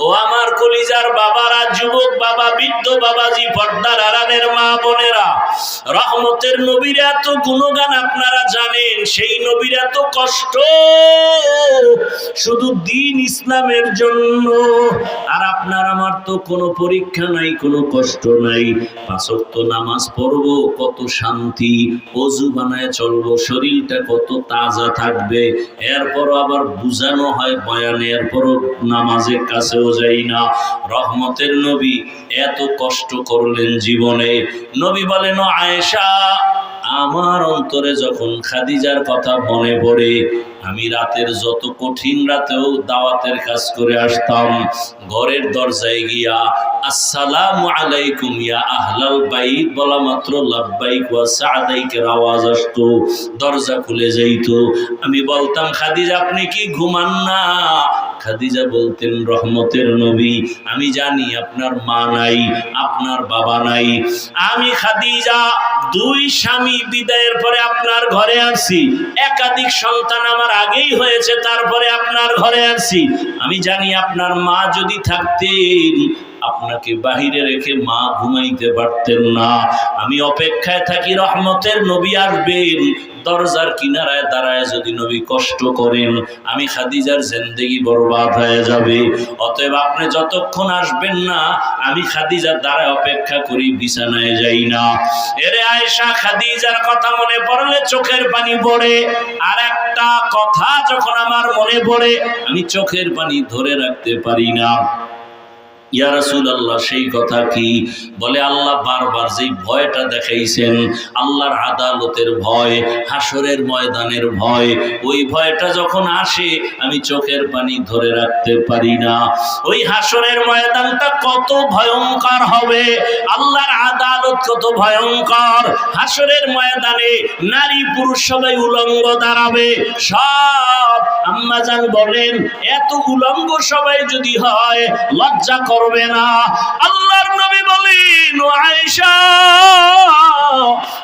ও আমার কলিজার বাবারা, যুবক বাবা, বৃদ্ধ বাবাজি, পর্দার আড়ালের মা বোনেরা, রহমতের নবীর এত গুণগান আপনারা জানেন, সেই নবীর এত কষ্ট শুধু দ্বীন ইসলামের জন্য। আর আপনার আমার তো কোনো পরীক্ষা নাই, কোনো কষ্ট নাই, 5 ওয়াক্ত নামাজ পড়বো, কত শান্তি, ওযু বানায় চলবো, শরীরটা কত তাজা থাকবে। এরপর আবার বুঝানো হয় বয়ানে, এরপরও নামাজের কাছেও যাই না। রহমতের নবী এত কষ্ট করলেন জীবনে। নবী বলেন, আয়েশা, আমার অন্তরে যখন খাদিজার কথা মনে পড়ে, আমি রাতের যত কঠিন রাতেও দাওয়াতের কাজ করে আসতাম, ঘরের দরজায় গিয়া আসসালামু আলাইকুম ইয়া আহলাল বাইত বলা মাত্র লাব্বাইক ওয়া সাদাইকের আওয়াজ আসতো, দরজা খুলে যাইত। আমি বলতাম, খাদিজা আপনি কি ঘুমান না? খাদিজা বলতেন, রহমতের নবী, আমি জানি আপনার মা নাই, আপনার বাবা নাই, আমি খাদিজা 2 স্বামী বিদায়ের পরে আপনার ঘরে আসছি, একাধিক সন্তান আমার আগেই হয়েছে, তারপরে আপনার ঘরে আসছি, আমি জানি আপনার মা যদি থাকতেন আপনাকে বাহিরে রেখে মা ঘুমাইতে পারতেন না। আমি অপেক্ষায় থাকি রহমতের নবী আসবেন, দরজার কিনারায় দাঁড়ায় যদি নবী কষ্ট করেন, আমি খাদিজার জিন্দেগি বরবাদ হয়ে যাবে। অতএব আপনি যতক্ষণ আসবেন না, আমি খাদিজার দ্বারা অপেক্ষা করি, বিছানায় যাই না। এরে আয়েশা, খাদিজার কথা মনে পড়লে চোখের পানি পড়ে। আর একটা কথা যখন আমার মনে পড়ে, আমি চোখের পানি ধরে রাখতে পারি না। ইয়া রাসূলুল্লাহ, সেই কথা কি? বলে, আল্লাহ বারবার যেই ভয়টা দেখাইছেন, আল্লাহর আদালতের ভয়, হাসরের ময়দানের ভয়, ওই ভয়টা যখন আসে আমি চোখের পানি ধরে রাখতে পারি না। ওই হাসরের ময়দানটা কত ভয়ঙ্কর হবে, আল্লাহর আদালত কত ভয়ঙ্কর। হাসরের ময়দানে নারী পুরুষ সবাই উলঙ্গ দাঁড়াবে। সব আম্মাজান বলেন, এত উলঙ্গ সবাই যদি হয় লজ্জা করবে না? আল্লাহর নবী বলেন, আয়েশা,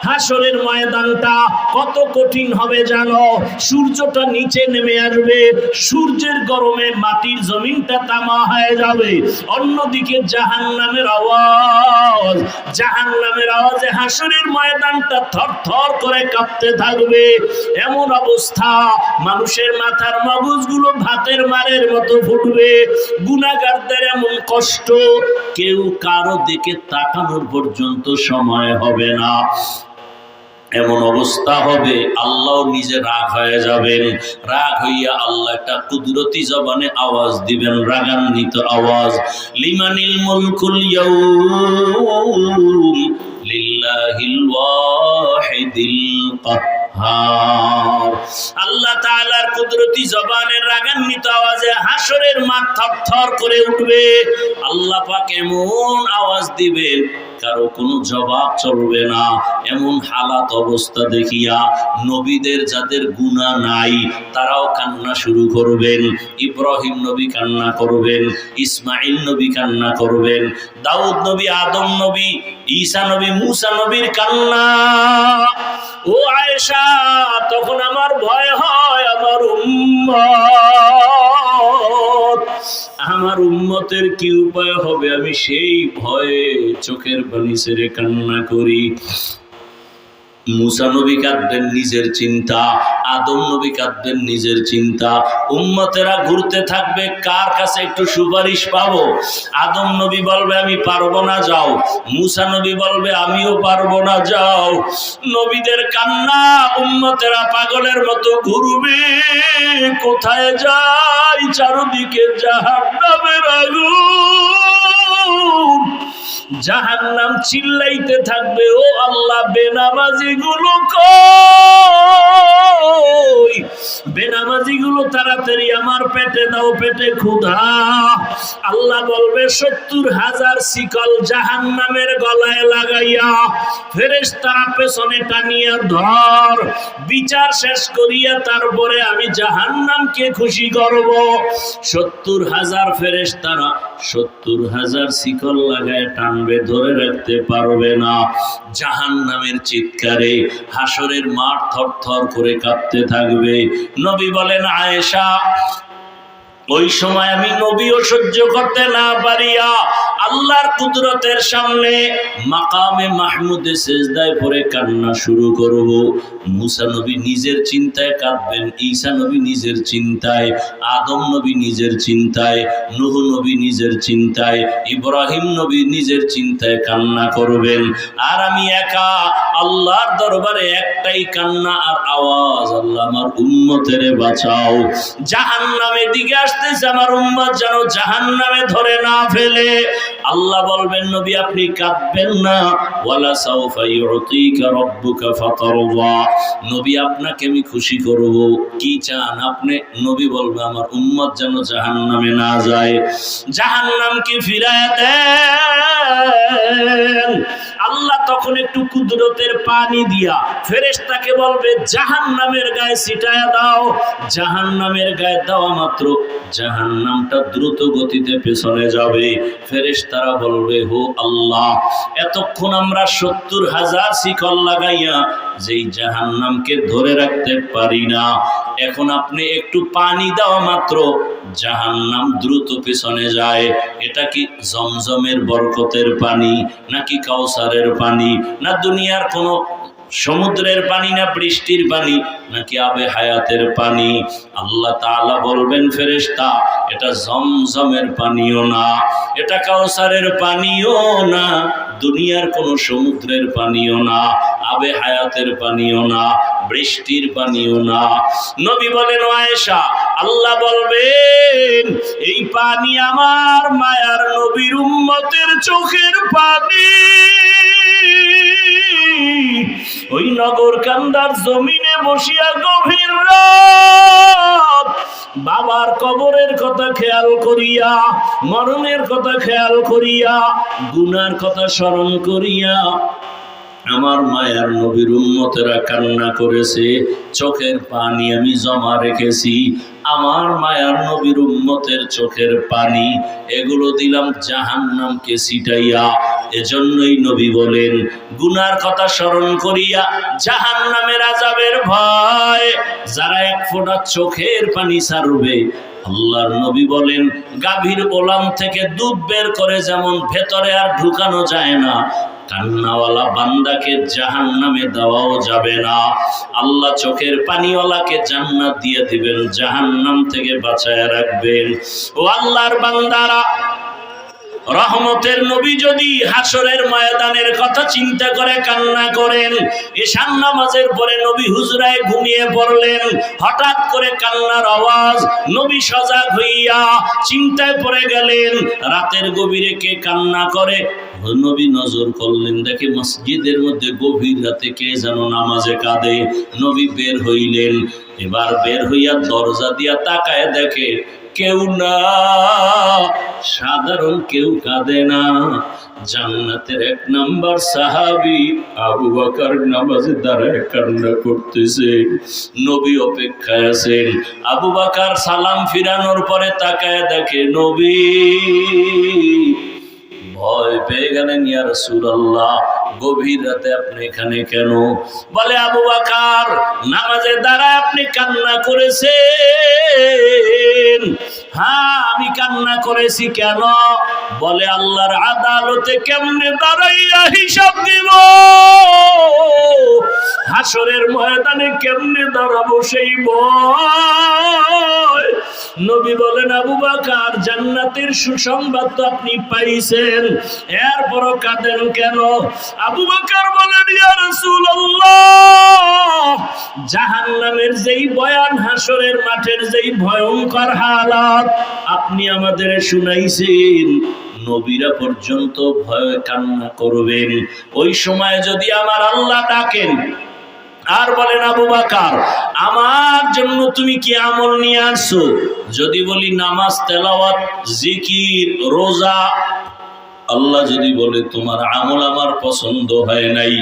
হাসরের ময়দানটা কত কঠিন হবে জানো? সূর্যটা নিচে নেমে আসবে, সূর্যের গরমে মাটির জমিনটা তামা হয়ে যাবে। অন্যদিকে জাহান্নামের আওয়াজ, জাহান্নামের আওয়াজে হাসরের ময়দানটা থরথর করে কাঁপতে থাকবে। এমন অবস্থা, মানুষের মাথার মগজগুলো ভাতের মারের মতো ফুটবে। গুনাহগারদের এমন কষ্ট, কেউ কারো দিকে তাকানোর পর্যন্ত সময় হবে না। এমন অবস্থা হবে, আল্লাহ নিজে রাগ হয়ে যাবেন। রাগ হইয়া আল্লাহ একটা কুদরতি জবানে আওয়াজ দিবেন, রাগান্বিত আওয়াজ, লিমানিল মুলকুল ইয়াউম লিল্লাহিল ওয়াহিদিল কাহ্হার। আল্লাহ তাআলার কুদরতি জবানের রাগান্বিত আওয়াজে হাসরের মাঠ থরথর করে উঠবে। আল্লাহ পাক এমন আওয়াজ দিবেন, কারো কোনো জবাব চলবে না। এমন হালাত অবস্থা দেখিয়া নবীদের যাদের গুনাহ নাই তারাও কান্না শুরু করবেন। ইব্রাহিম নবী কান্না করবেন, ইসমাইল নবী কান্না করবেন, দাউদ নবী, আদম নবী, ঈসা নবী, মুসা নবীর কান্না। ও আয়েশা, তখন আমার ভয় হয় আমার উম্মতের কি উপায় হবে, আমি সেই ভয়ে চোখের পানি ছেড়ে কান্না করি। মুসা নবী কাঁদবেন নিজের চিন্তা, আদম নবী কাঁদবেন নিজের চিন্তা। উম্মতেরা ঘুরতে থাকবে, কার কাছে একটু সুপারিশ পাবো। আদম নবী বলবে, আমি পারবো না, যাও। মুসা নবী বলবে, আমিও পারবো না, যাও। নবীদের কান্না, উম্মতেরা পাগলের মতো ঘুরবে। কোথায় যাই, চারদিকে জাহান্নামের আগুন। জাহান্নাম চিল্লাইতে থাকবে, ও আল্লাহ বেনামাজি গুলো কই, বেনামাজি গুলো তাড়াতাড়ি আমার পেটে দাও, পেটে ক্ষুধা। আল্লাহ বলবে 70,000 শিকল জাহান্নামের গলায় লাগাইয়া ফেরেশতারা পেছনে টানিয়া ধর, বিচার শেষ করিয়া তারপরে আমি জাহান্নামকে খুশি করব। 70,000 ফেরেশতারা 70,000 শিকল লাগায় টানবে, ধরে রাখতে পারবে না। জাহান্নামের চিৎকারে হাসরের মাঠ থরথর করে কাঁপতে থাকবে। নবী বলেন, আয়েশা, ওই সময় আমি নবীও সহ্য করতে না পারিয়া আল্লাহর কুদরতের সামনে মাকামে মাহমুদে সিজদায় পড়ে কান্না শুরু করব। মুসা নবী নিজের চিন্তায় কাঁদবেন, ঈসা নবী নিজের চিন্তায়, আদম নবী নিজের চিন্তায়, নূহ নবী নিজের চিন্তায়, ইব্রাহিম নবী নিজের চিন্তায় কান্না করবেন। আর আমি একা আল্লাহর দরবারে একটাই কান্না আর আওয়াজ, আল্লাহ আমার উম্মতের বাঁচাও। জাহান্নামের দিকে আসতেছে আমার উম্মত যেন জাহান্নামে ধরে না ফেলে। আল্লাহ বলবেন, নবী আপনি কাঁদবেন না, ওয়ালা সাউফা ইউতিকা রাব্বুকা ফাতারদা, নবী আপনাকে আমি খুশি করব, কি চান আপনি? নবী বলবে আমার উম্মত যেন জাহান্নামে না যায়, জাহান্নামকে ফিরায় দেন। আল্লাহ তখন একটু কুদরতের পানি দিয়া ফেরেশতাকে বলবে জাহান্নামের গায়ে ছিটায়া দাও। জাহান্নামের গায়ে দেওয়া মাত্র জাহান্নামটা দ্রুত গতিতে পেছনে যাবে। ফেরেশতারা বলবে, হো আল্লাহ, এতক্ষণ আমরা 70,000 শিকল লাগাইয়া যেই জাহান্নামকে ধরে রাখতে পারি না, এখন আপনি একটু পানি দেওয়া মাত্র জাহান্নাম দ্রুত পেছনে যায়। এটা কি জমজমের বরকতের পানি, নাকি কাউসারের পানি, না দুনিয়ার কোনো সমুদ্রের পানি, না বৃষ্টির পানি, নাকি আবে হায়াতের পানি? আল্লাহ তাআলা বলবেন, ফেরেশতা, এটা জমজমের পানিও না, এটা কাউসারের পানিও না, দুনিয়ার কোনো সমুদ্রের পানিও না, আবে হায়াতের পানিও না, বৃষ্টির পানিও না। নবী বলেন, আয়েশা, আল্লাহ বলবেন এই পানি আমার মায়ার নবীর উম্মতের চোখের পানি। ওই নগর কান্দার জমিনে বসিয়া গভীর রাত বাবার কবরের কথা খেয়াল করিয়া, মরণের কথা খেয়াল করিয়া, গুনার কথা স্মরণ করিয়া আমার মায়ার নবীর উম্মতেরা কান্না করেছে, চোখের পানি আমি জমা রেখেছি। আমার মায়ার নবীর উম্মতের চোখের পানি এগুলো দিলাম জাহান্নামকে ছিটাইয়া। এজন্যই নবী বলেন, গুনার কথা স্মরণ করিয়া জাহান্নামের আযাবের ভয় যারা এক ফোঁটা চোখের পানি ছাড়বে, আল্লাহর নবী বলেন গাভীর ওলান থেকে দুধ বের করে যেমন ভেতরে আর ঢুকানো যায় না, কান্নাওয়ালা বান্দাকে জাহান্নামে দেওয়াও যাবে না। আল্লাহ চোখের পানিওয়ালাকে জান্নাত দিয়ে দিবেন, জাহান্নাম থেকে বাঁচায় রাখবেন। ও আল্লাহর বান্দারা, রহমতের নবী যদি হাসরের ময়দানের কথা চিন্তা করে কান্না করেন, ঈশান নামাজের পরে নবী হুজরায় ঘুমিয়ে পড়লেন, হঠাৎ করে কান্নার আওয়াজ, নবী সজাগ হইয়া চিন্তায় পড়ে গেলেন, রাতের গভীরে কে কান্না করে। নবী নজর করলেন, দেখে মসজিদের মধ্যে গভীর রাতে কে যেন নামাজে কাঁদে। নবী বের হইলেন, এবার বের হইয়া দরজা দিয়া তাকায় দেখে কেউ না, সাধারণ কেউ কাঁদে না, জান্নাতের 1 নাম্বার সাহাবী আবু বকর নামাজে দাঁড়ায় কান্না করতেছে। নবী অপেক্ষায় আছেন। আবু বকর সালাম ফিরানোর পরে তাকায় দেখে নবী। ভয় পেয়ে গেলেন, ইয়া রাসূলুল্লাহ, গভীর রাতে আপনি এখানে কেন? বলে, আবু বকর, নামাজে দাঁড়ায় আপনি কান্না করেছেন। হ্যাঁ, আমি কান্না করেছি। কেন? বলে, আল্লাহর আদালতে কেমনে দাঁড়াইয়া হিসাব দিব, হাসরের ময়দানে কেমনে দাঁড়াবো সেই ভয়। নবী বলেন, আবু বকর, জান্নাতের সুসংবাদ তো আপনি পাইছেন, এরপরও কাঁদেন কেন? আবু বকর বলেন, ইয়া রাসূলুল্লাহ, জাহান্নামের যেই বয়ান, হাসরের মাঠের যেই ভয়ঙ্কর হালাত আপনি আমাদের শুনাইছেন, নবীরা পর্যন্ত ভয়ে কান্না করবেন। ওই সময় যদি আমার আল্লাহ ডাকেন আর বলেন, আবু বকর আমার জন্য তুমি কি আমল নিয়ে আসছো? যদি বলি নামাজ, তেলাওয়াত, জিকির, রোজা, আল্লাহ যদি বলে তোমার আমল আমার পছন্দ হয় নাই,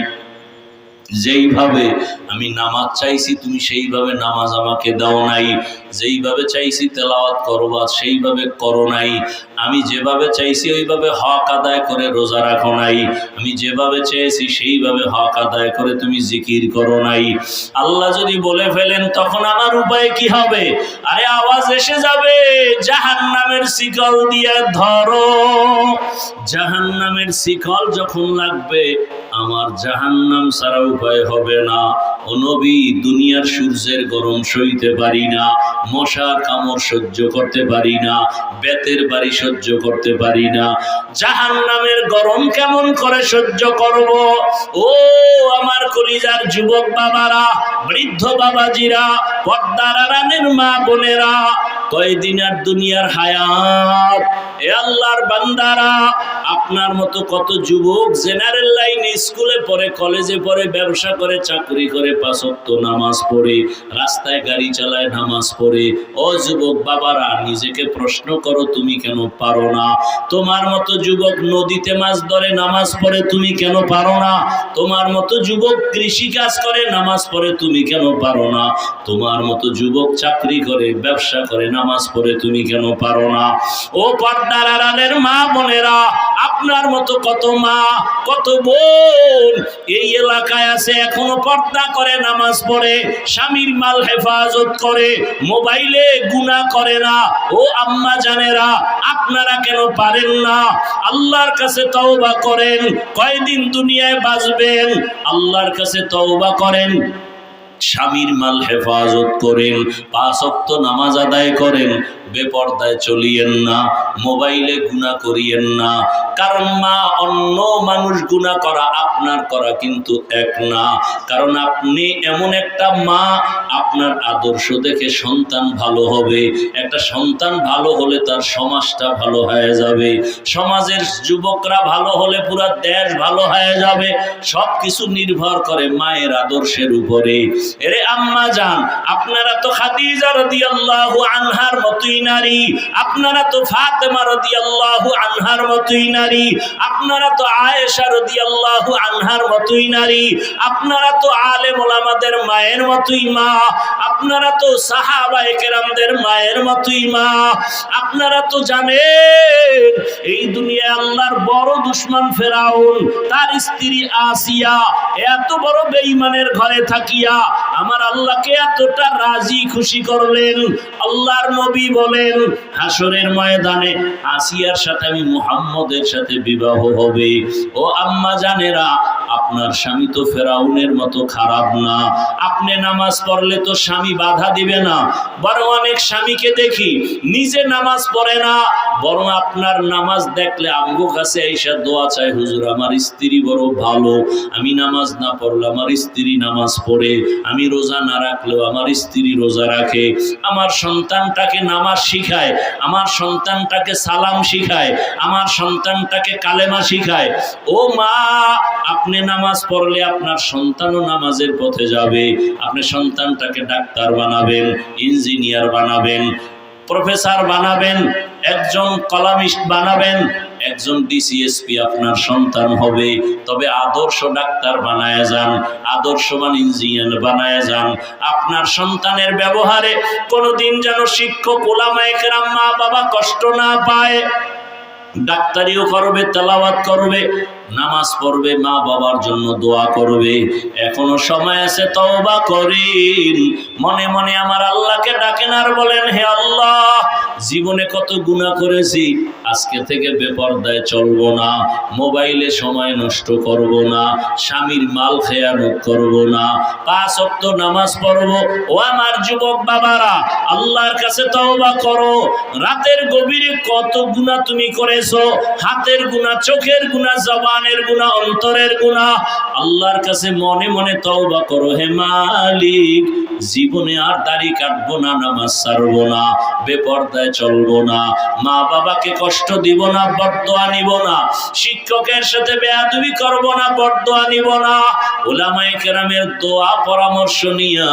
যেইভাবে আমি নামাজ চাইছি তুমি সেইভাবে নামাজ আমাকে দাও নাই, যেইভাবে চাইছি তেলাওয়াত করবা সেইভাবে করো নাই, আমি যেভাবে চাইছি ওইভাবে হক আদায় করে রোজা রাখো নাই, আমি যেভাবে চেয়েছি সেইভাবে হক আদায় করে তুমি জিকির করো নাই, আল্লাহ যদি বলে ফেলেন তখন আমার উপায় কি হবে? আরে আওয়াজ এসে যাবে, জাহান্নামের শিকল দিয়ে ধরো। জাহান্নামের শিকল যখন লাগবে আমার জাহান্নাম ছাড়া উপায় হবে না। ও নবী, দুনিয়ার সূর্যের গরম সইতে পারি না, মশার কামড় সহ্য করতে পারি না, বেতের বাড়ি সহ্য করতে পারি না, জাহান্নামের গরম কেমন করে সহ্য করব? ও আমার কলিজার যুবক বাবারা, বৃদ্ধ বাবাজিরা, পর্দার আড়ালের মা বোনেরা, কয়দিন আর দুনিয়ার হায়াত। এ আল্লাহর বান্দারা, আপনার মতো কত যুবক জেনারেল লাইনে স্কুলে পড়ে, কলেজে পড়ে, ব্যবসা করে, চাকরি করে, 5 ওয়াক্ত নামাজ পড়ে, রাস্তায় গাড়ি চালায়, নামাজ পড়ে। ও যুবক বাবারা, নিজেকে প্রশ্ন করো তুমি কেন পারো না? তোমার মতো যুবক নদীতে মাছ ধরে, নামাজ পড়ে, তুমি কেন পারো না? তোমার মতো যুবক কৃষি কাজ করে, নামাজ পড়ে, তুমি কেন পারো না? তোমার মতো যুবক চাকরি করে, ব্যবসা করে, নামাজ পড়ে, তুমি কেন পারো না? ও পর্দার আড়ালের মা বোনেরা, আপনার মতো কত মা, কত বোন এই এলাকায় আছে, এখনো পর্দা করে, নামাজ পড়ে, স্বামীর মাল হেফাজত করে, মোবাইলে গুনাহ করে না। ও আম্মা জানেরা, আপনারা কেন পারেন না? আল্লাহর কাছে তওবা করেন। কয়দিন দুনিয়ায় বাঁচবেন? আল্লাহর কাছে তওবা করেন, স্বামীর মাল হেফাজত করেন, 5 ওয়াক্ত নামাজ আদায় করেন, বেপর্দায় চলিয়েন না, মোবাইলে গুনাহ করিয়েন না। কারণ মা, অন্য মানুষ গুনাহ করা আপনার করা কিন্তু এক না। কারণ আপনি এমন একটা মা, আপনার আদর্শ দেখে সন্তান ভালো হবে। একটা সন্তান ভালো হলে তার সমাজটা ভালো হয়ে যাবে, সমাজের যুবকরা ভালো হলে পুরো দেশ ভালো হয়ে যাবে। সবকিছু নির্ভর করে মায়ের আদর্শের উপরে। এরে আম্মা জান, আপনারা তো খাদিজা রাদিয়াল্লাহু আনহার মতোই নারী, আপনারা তো ফাতেমা রাদিয়াল্লাহু আনহার মতোই নারী, আপনারা তো আয়েশা রাদিয়াল্লাহু আনহার মতোই নারী, আপনারা তো আলেম ওলামাদের মায়ের মতোই মা, আপনারা তো সাহাবায়ে কেরামদের মায়ের মতোই মা। আপনারা তো জানেন এই দুনিয়ায় আল্লাহর বড় দুশমন ফেরাউন, তার স্ত্রী আসিয়া এত বড় বেঈমানের ঘরে থাকিয়া আমার আল্লাহকে এতটা রাজি খুশি করলেন। আল্লাহর নবী বলেন, হাসরের ময়দানে আসিয়ার সাথে আমি মুহাম্মদের সাথে বিবাহ হবে। ও আম্মা জানেরা, আপনার স্বামী তো ফেরাউনের মতো খারাপ না। আপনি নামাজ পড়লে তো স্বামী বাধা দিবে না। বরং অনেক স্বামীকে দেখি নিজে নামাজ পড়ে না, বরং আপনার নামাজ দেখলে আমগো কাছে আইসা দোয়া চায়, হুজুর আমার স্ত্রী বড় ভালো, আমি নামাজ না পড়লে আমার স্ত্রী নামাজ পড়ে, আমি রোজা না রাখলেও আমার স্ত্রী রোজা রাখে, আমার সন্তানটাকে নামাজ শিখায়, আমার সন্তানটাকে সালাম শিখায়, আমার সন্তানটাকে কালেমা শিখায়। ও মা, আপনি নামাজ পড়লে আপনার সন্তানও নামাজের পথে যাবে। আপনি সন্তানটাকে ডাক্তার বানাবেন, ইঞ্জিনিয়ার বানাবেন, প্রফেসর বানাবেন, একজন কলামিস্ট বানাবেন, একজন ডিসিএসপি আপনার সন্তান হবে। তবে আদর্শ ডাক্তার বানায় যান, আদর্শবান ইঞ্জিনিয়ার বানায় যান। আপনার সন্তানের ব্যবহারে কোনোদিন যেন শিক্ষক ওলামায়ে কেরাম মা বাবা কষ্ট না পায়। ডাক্তারিও করবে, তেলাওয়াত করবে, নামাজ পড়বে, মা বাবার জন্য দোয়া করবে। এখনো সময় আছে, তওবা করেন। মনে মনে আমার আল্লাহকে ডাকেন আর বলেন, হে আল্লাহ, জীবনে কত গুনাহ করেছি, আজকে থেকে বেপরদায় চলবো না, মোবাইলে সময় নষ্ট করব না, স্বামীর মাল খেয়ানত করব না, 5 ওয়াক্ত নামাজ পড়বো। ও আমার যুবক বাবারা, আল্লাহর কাছে তওবা করো। রাতের গভীরে কত গুনাহ তুমি করেছো, হাতের গুনাহ, চোখের গুনাহ, জবান জবানের গুনাহ, অন্তরের গুনাহ। আল্লাহর কাছে মনে মনে তওবা করো, হে মালিক জীবনে আর দাড়ি কাটবো না, নামাজ ছাড়বো না, বেপরদায় চলবো না, মা বাবাকে কষ্ট দিব না, বরদোয়া নিব না, শিক্ষকের সাথে বেয়াদবি করব না, বরদোয়া নিব না, উলামায়ে কেরামের দোয়া পরামর্শ নিয়ে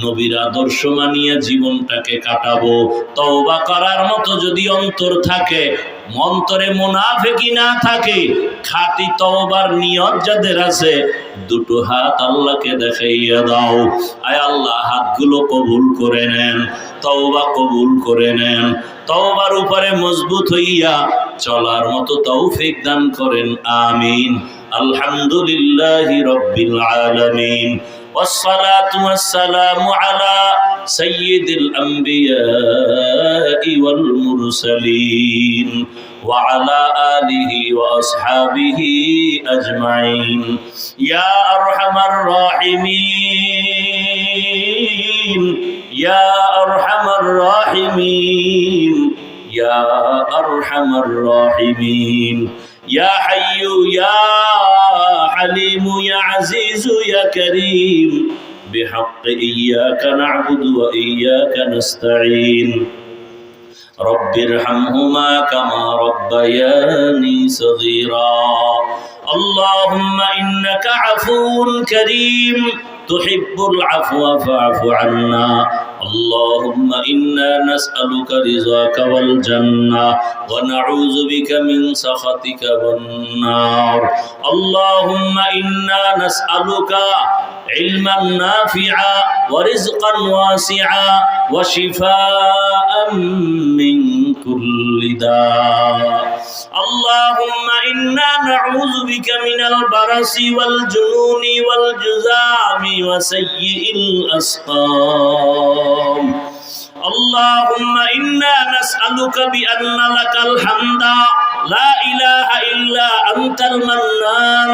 নবীর আদর্শ মানিয়ে জীবনটাকে কাটাবো। তওবা করার মতো যদি অন্তর থাকে, অন্তরে মুনাফিকি না থাকে, খাঁটি তওবার নিয়ত যাদের আছে, দুটো হাত আল্লাহকে দেখাইয়া দাও। আয় আল্লাহ হাতগুলো কবুল করে নেন, তওবা কবুল করে নেন, তওবার উপরে মজবুত হইয়া চলার মতো তৌফিক দান করেন, আমিন। আলহামদুলিল্লাহি রাব্বিল আলামিন, والصلاة والسلام على سيد الأنبياء والمرسلين وعلى آله وأصحابه أجمعين يا أرحم الراحمين يا أرحم الراحمين يا أرحم الراحمين يا حي يا حليم يا عزيز يا كريم بحق إياك نعبد وإياك نستعين رب ارحمهما كما ربياني صغيرا اللهم إنك عفو كريم تحب العفو فاعف عنا اللهم إنا نسألك رضاك والجنة ونعوذ بك من سخطك والنار اللهم إنا نسألك علما نافعا ورزقا واسعا وشفاء من كل داء اللهم إنا نعوذ بك من البرص والجنون والجذام وسيء الأسقام اللهم إنا نسألك بأن لك الحمد لا إله إلا أنت المنان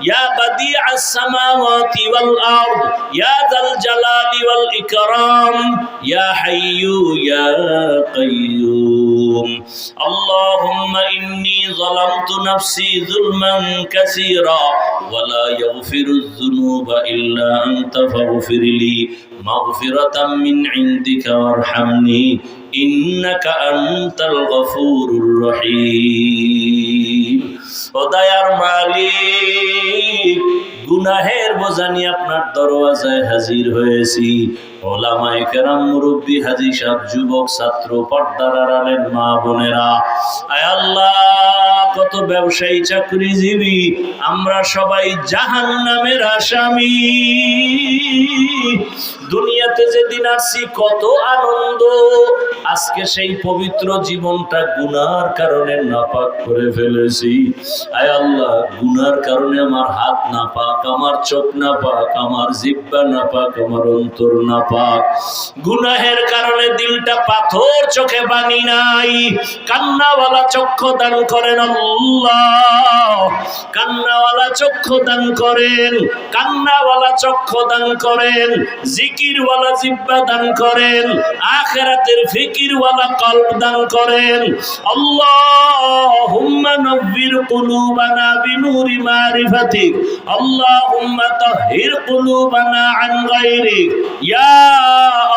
يا بديع السماوات والأرض يا ذا الجلال والإكرام يا حي يا قيوم اللهم إني ظلمت نفسي ظلما كثيرا ولا يغفر الذنوب إلا أنت فاغفر لي مغفرة من عندك وارحمني إنك أنت الغفور الرحيم ওদায়ার মালিক গুনাহের বোঝা নিয়ে আপনার দরওয়াজায় হাজির হয়েছি ওলামায়ে কেরাম মুরব্বী হাজী সাহেব যুবক ছাত্র পর্দার আড়ালের মা বোনেরা আয় আল্লাহ কত ব্যবসায়ী চাকরিজীবী আমরা সবাই জাহান্নামের আসামি দুনিয়াতে যেদিন আসছি কত আনন্দ আজকে সেই পবিত্র জীবনটা গুনার কারণে নাপাক করে ফেলেছি আয় আল্লাহ গুনার কারণে আমার হাত নাপাক আমার চোখ নাপাক আমার জিহ্বা নাপাক আমার অন্তর নাপাক গুনাহের কারণে দিলটা পাথর চোখে পানি নাই কান্নাওয়ালা চক্ষু দান করেন আল্লাহ কান্নাওয়ালা চক্ষু দান করেন কান্নাওয়ালা চক্ষু দান করেন জিকিরওয়ালা জিহ্বা দান করেন আখিরাতের ফিকিরওয়ালা কলব দান করেন আল্লাহুম্মা নব্বির কুলুবানা বিনুরি মারিফাতিক আল্লাহুম্মা তাহহির কুলুবানা আন গায়রিক ইয়া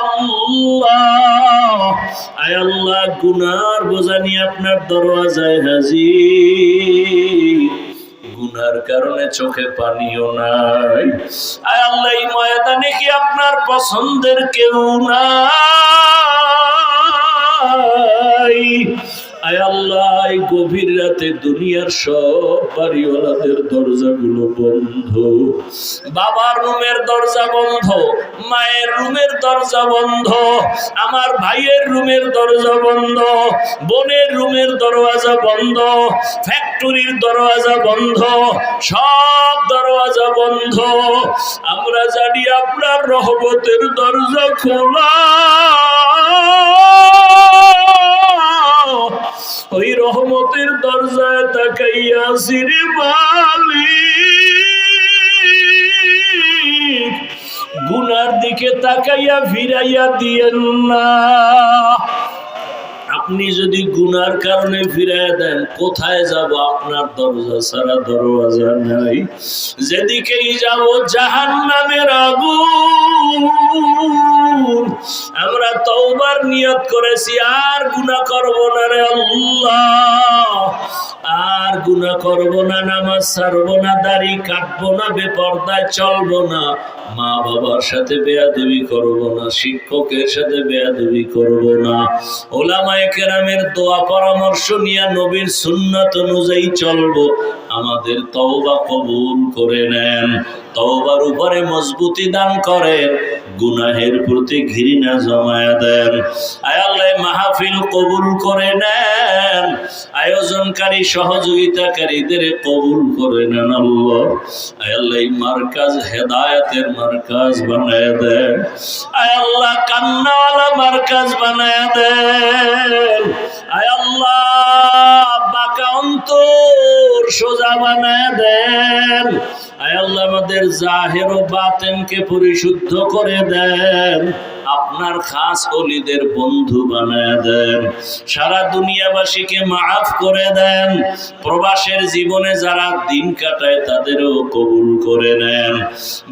আল্লাহ আয় আল্লাহ গুনার বোঝা নিয়ে আপনার দরওয়াজায় হাজির গুনার কারণে চোখে পানিও নাই আয় আল্লাহ এই ময়দানে কি আপনার পছন্দের কেউ নাই আয় আল্লাহ এই গভীর রাতে দুনিয়ার সব বাড়িওয়ালাদের দরজাগুলো বন্ধ বাবার রুমের দরজা বন্ধ মায়ের রুমের দরজা বন্ধ আমার ভাইয়ের রুমের দরজা বন্ধ বোনের রুমের দরওয়াজা বন্ধ ফ্যাক্টরির দরওয়াজা বন্ধ সব দরওয়াজা বন্ধ আমরা জানি আপনার রহমতের দরজা খোলা ওই রহমতের দরজায় তাকাইয়া সিরে মালিক গুনার দিকে তাকাইয়া ফিরাইয়া দিয়েন না আপনি যদি গুনার কারণে ফিরিয়ে দেন, কোথায় যাব? আপনার দরজা ছাড়া দরওয়াজা নাই। যেদিকেই যাব জাহান্নামের আগুন। আমরা তওবার নিয়ত করেছি, আর গুনাহ করব না রে আল্লাহ, আর গুনাহ করব না, নামাজ ছাড়বো না, দাড়ি কাটবো না, বেপরদায় চলবো না, মা বাবার সাথে বেয়াদবি করব না, শিক্ষকের সাথে বেয়াদবি করব না, ওলামায়ে কেরামের দোয়া পরামর্শ নিয়ে নবীর সুন্নাত অনুযায়ী চলবো। আমাদের তওবা কবুল করে নেন, তওবার উপরে মজবুতি দান করেন, গুনাহের প্রতি ঘৃণা জমায়া দেন। আয় আল্লাহ মাহফিল কবুল করে নেন, আয়োজনকারী সহযোগিতাকারীদের কবুল করে নেন আল্লাহ। আয় আল্লাহ মার্কাজ হেদায়েতের মার্কাজ বানায় দেন, আয় আল্লাহ কান্নাওয়ালা মার্কাজ বানায় দেন, আয় আল্লাহ বাঁকা অন্তর সোজা বানায় দেন, আয় আল্লাহ আমাদের জাহির ও বাতিনকে পরিশুদ্ধ করে দেন, আপনার খাস ওলিদের বন্ধু বানায় দেন, সারা দুনিয়াবাসীকে মাফ করে দেন, প্রবাসের জীবনে যারা দিন কাটায় তাদেরও কবুল করে নেন,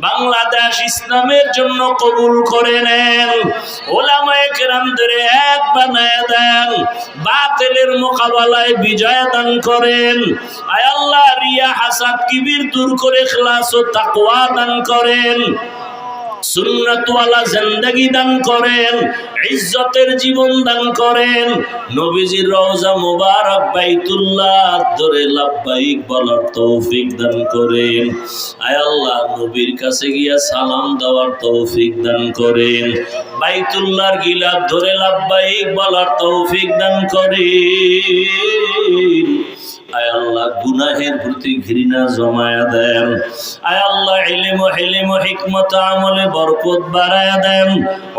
বাংলাদেশ ইসলামের জন্য কবুল করে নেন, ওলামায়ে কেরামদের এক বানায় দেন, বাতিলের মোকাবেলায় বিজয় দান করেন, আয় আল্লাহ রিয়া হাসাদ কিবির দূর করে ইখলাস ও তাকওয়া দান করেন, সুন্নাতওয়ালা জিন্দেগি দান করেন, ইজ্জতের জীবন দান করেন, নবীজির রওজা মুবারক বাইতুল্লাহ ধরে লাব্বাইক বলার তৌফিক দান করেন, আয় আল্লাহ নবীর কাছে গিয়া সালাম দেওয়ার তৌফিক দান করেন, বাইতুল্লাহর গিলাফ ধরে লাব্বাইক বলার তৌফিক দান করেন। আয় আল্লাহ গুনাহের প্রতি ঘৃণা জমায়া দেন, আয় আল্লাহ ইলম ও হিলম ও হিকমত আমলে বরকত বাড়ায়া দেন,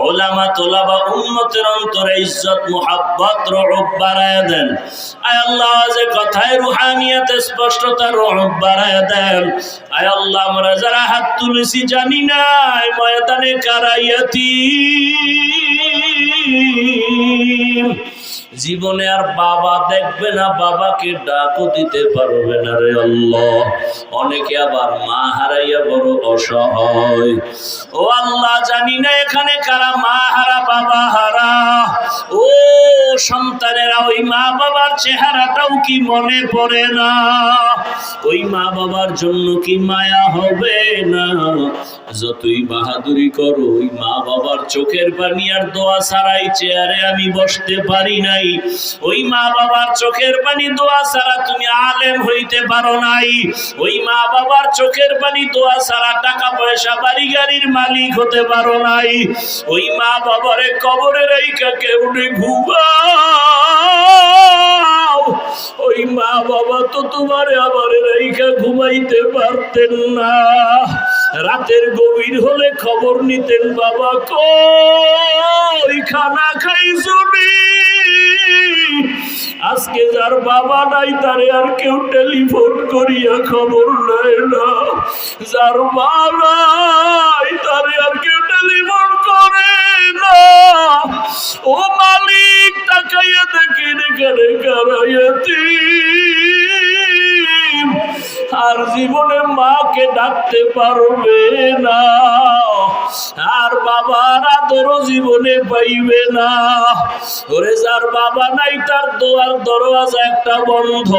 উলামা তোলাবা উম্মতের অন্তরে ইজ্জত মুহাব্বত রহব বাড়ায়া দেন, আয় আল্লাহ আওয়াজে কথায় রুহানিয়াতে স্পষ্টতা রহব বাড়ায়া দেন, আয় আল্লাহ আমরা যারা হাত তুলেছি জানি না ময়দানে কারাইয়াতি জীবনে আর বাবা দেখবে না, বাবাকে ডাকও দিতে পারবে না রে আল্লাহ। অনেকে আবার মা হারাইয়া বড় অসহায়। ও আল্লাহ জানি না এখানে কারা মা হারা বাবা হারা। ও সন্তানেরা ওই মা বাবার চেহারাটাও কি মনে পড়ে না? ওই মা বাবার জন্য কি মায়া হবে না? যতই বাহাদুরি করো ওই মা বাবার চোখের পানি আর দোয়া ছাড়াই চেয়ারে আমি বসতে পারি নাই। ওই মা বাবার চোখের পানি দোয়া ছাড়া তুমি আলেম হইতে পারো নাই। ওই মা বাবার চোখের পানি দোয়া ছাড়া টাকা পয়সা বাড়ি গাড়ির মালিক হতে পারো নাই। ওই মা বাবারে কবরে রাইখা কেউ ঘুমাও। ওই মা বাবা তো তোমারে আবার রাইখা ঘুমাইতে পারতেন না। রাতের গভীর হলে খবর নিতেন, বাবা কই খানা খাইছো নি? আজকে যার বাবা নাই তারে আর কেউ টেলিফোন করিয়া খবর নেয় না। যার মা নাই তারে আর কেউ টেলিফোন করে না। ও মালিক তাকাইয়া দেখেন এখানে কারাইয়াতি আর জীবনে মাকে ডাকতে পারবে না, আর বাবার আদরও জীবনে পাইবে না। ওরে যার বাবা নাই তার দোয়ার দরওয়াজা একটা বন্ধ,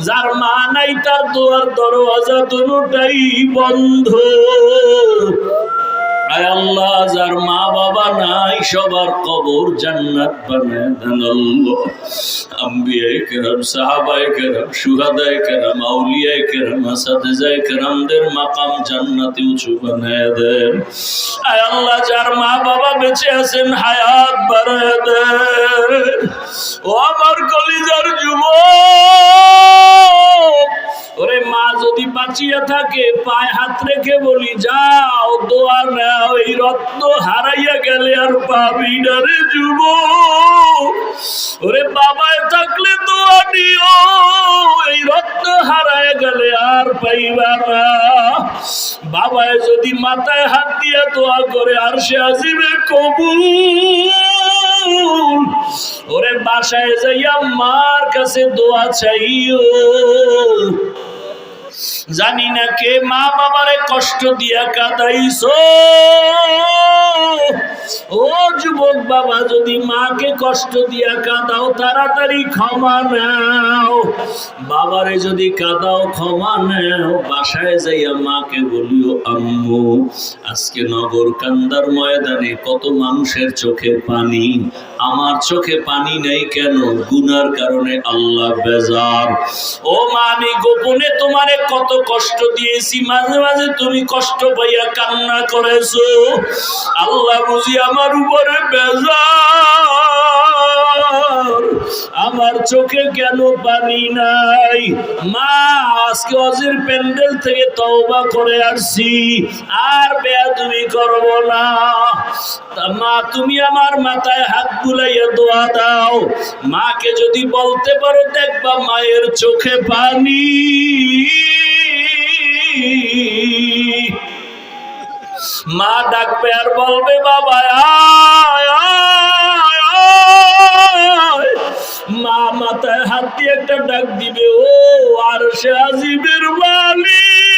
যার মা নাই তার দোয়ার দরওয়াজা দুটোটাই বন্ধ। আয় আল্লাহ যার মা বাবা নাই সবার কবর জান্নাত বানায় দেন আল্লাহ। আম্বিয়ায়ে কেরাম, সাহাবায়ে কেরাম, শুহাদায়ে কেরাম, আউলিয়ায়ে কেরাম, আসাতিজায়ে কেরামদের মাকাম জান্নাতে উঁচু বানায় দেন। আয় আল্লাহ যার মা বাবা বেঁচে আছেন হায়াত বাড়ায় দেন। ও আমার কলিজার যুবক, ওরে মা যদি বাঁচিয়া থাকে পায়ে হাত রেখে বলি যাও দোয়া নাও। এই রত্ন হারাইয়া গেলে আর পাবি না রে যুবক। ওরে বাবায় থাকলে দোয়া নিও, এই রত্ন হারাইয়া গেলে আর পাইবা না। বাবায় যদি মাথায় হাত দিয়ে দোয়া করে আর সে আজিবে কবুল রাসূল, ওরে বাসায় যাইয়া মার কাছে দোয়া চাইও। জানি না কে মা বাবারে কষ্ট দিয়া কাঁদাইছো। ও যুবক বাবা, যদি মাকে কষ্ট দিয়া কাঁদাও তাড়াতাড়ি ক্ষমা নাও। বাবারে যদি কাঁদাও ক্ষমা নাও। বাসায় যাইয়া মাকে বলিও, আম্মু আজকে নগর কান্দার ময়দানে কত মানুষের চোখে পানি, আমার চোখে পানি নেই কেন? গুনার কারণে আল্লাহ বেজার। ও মা, আমি গোপনে তোমারে কত কষ্ট দিয়েছি, মাঝে মাঝে তুমি কষ্ট পাইয়া কান্না করেছো। আল্লাহ বুঝি আমার উপরে বেজার, আমার চোখে কেন পানি নাই? মা, আজকে হজের প্যান্ডেল থেকে তওবা করে আসছি, আর বেয়াদবি করব না। মা, তুমি আমার মাথায় হাত বুলাইয়া দোয়া দাও। মাকে যদি বলতে পারো, দেখবা মায়ের চোখে পানি। মা ডাকবে আর বলবে, বাবা আয় আয় আয়। মা মাথায় হাত দিয়ে একটা ডাক দিবে, ও আরশে আজিমের মালিক।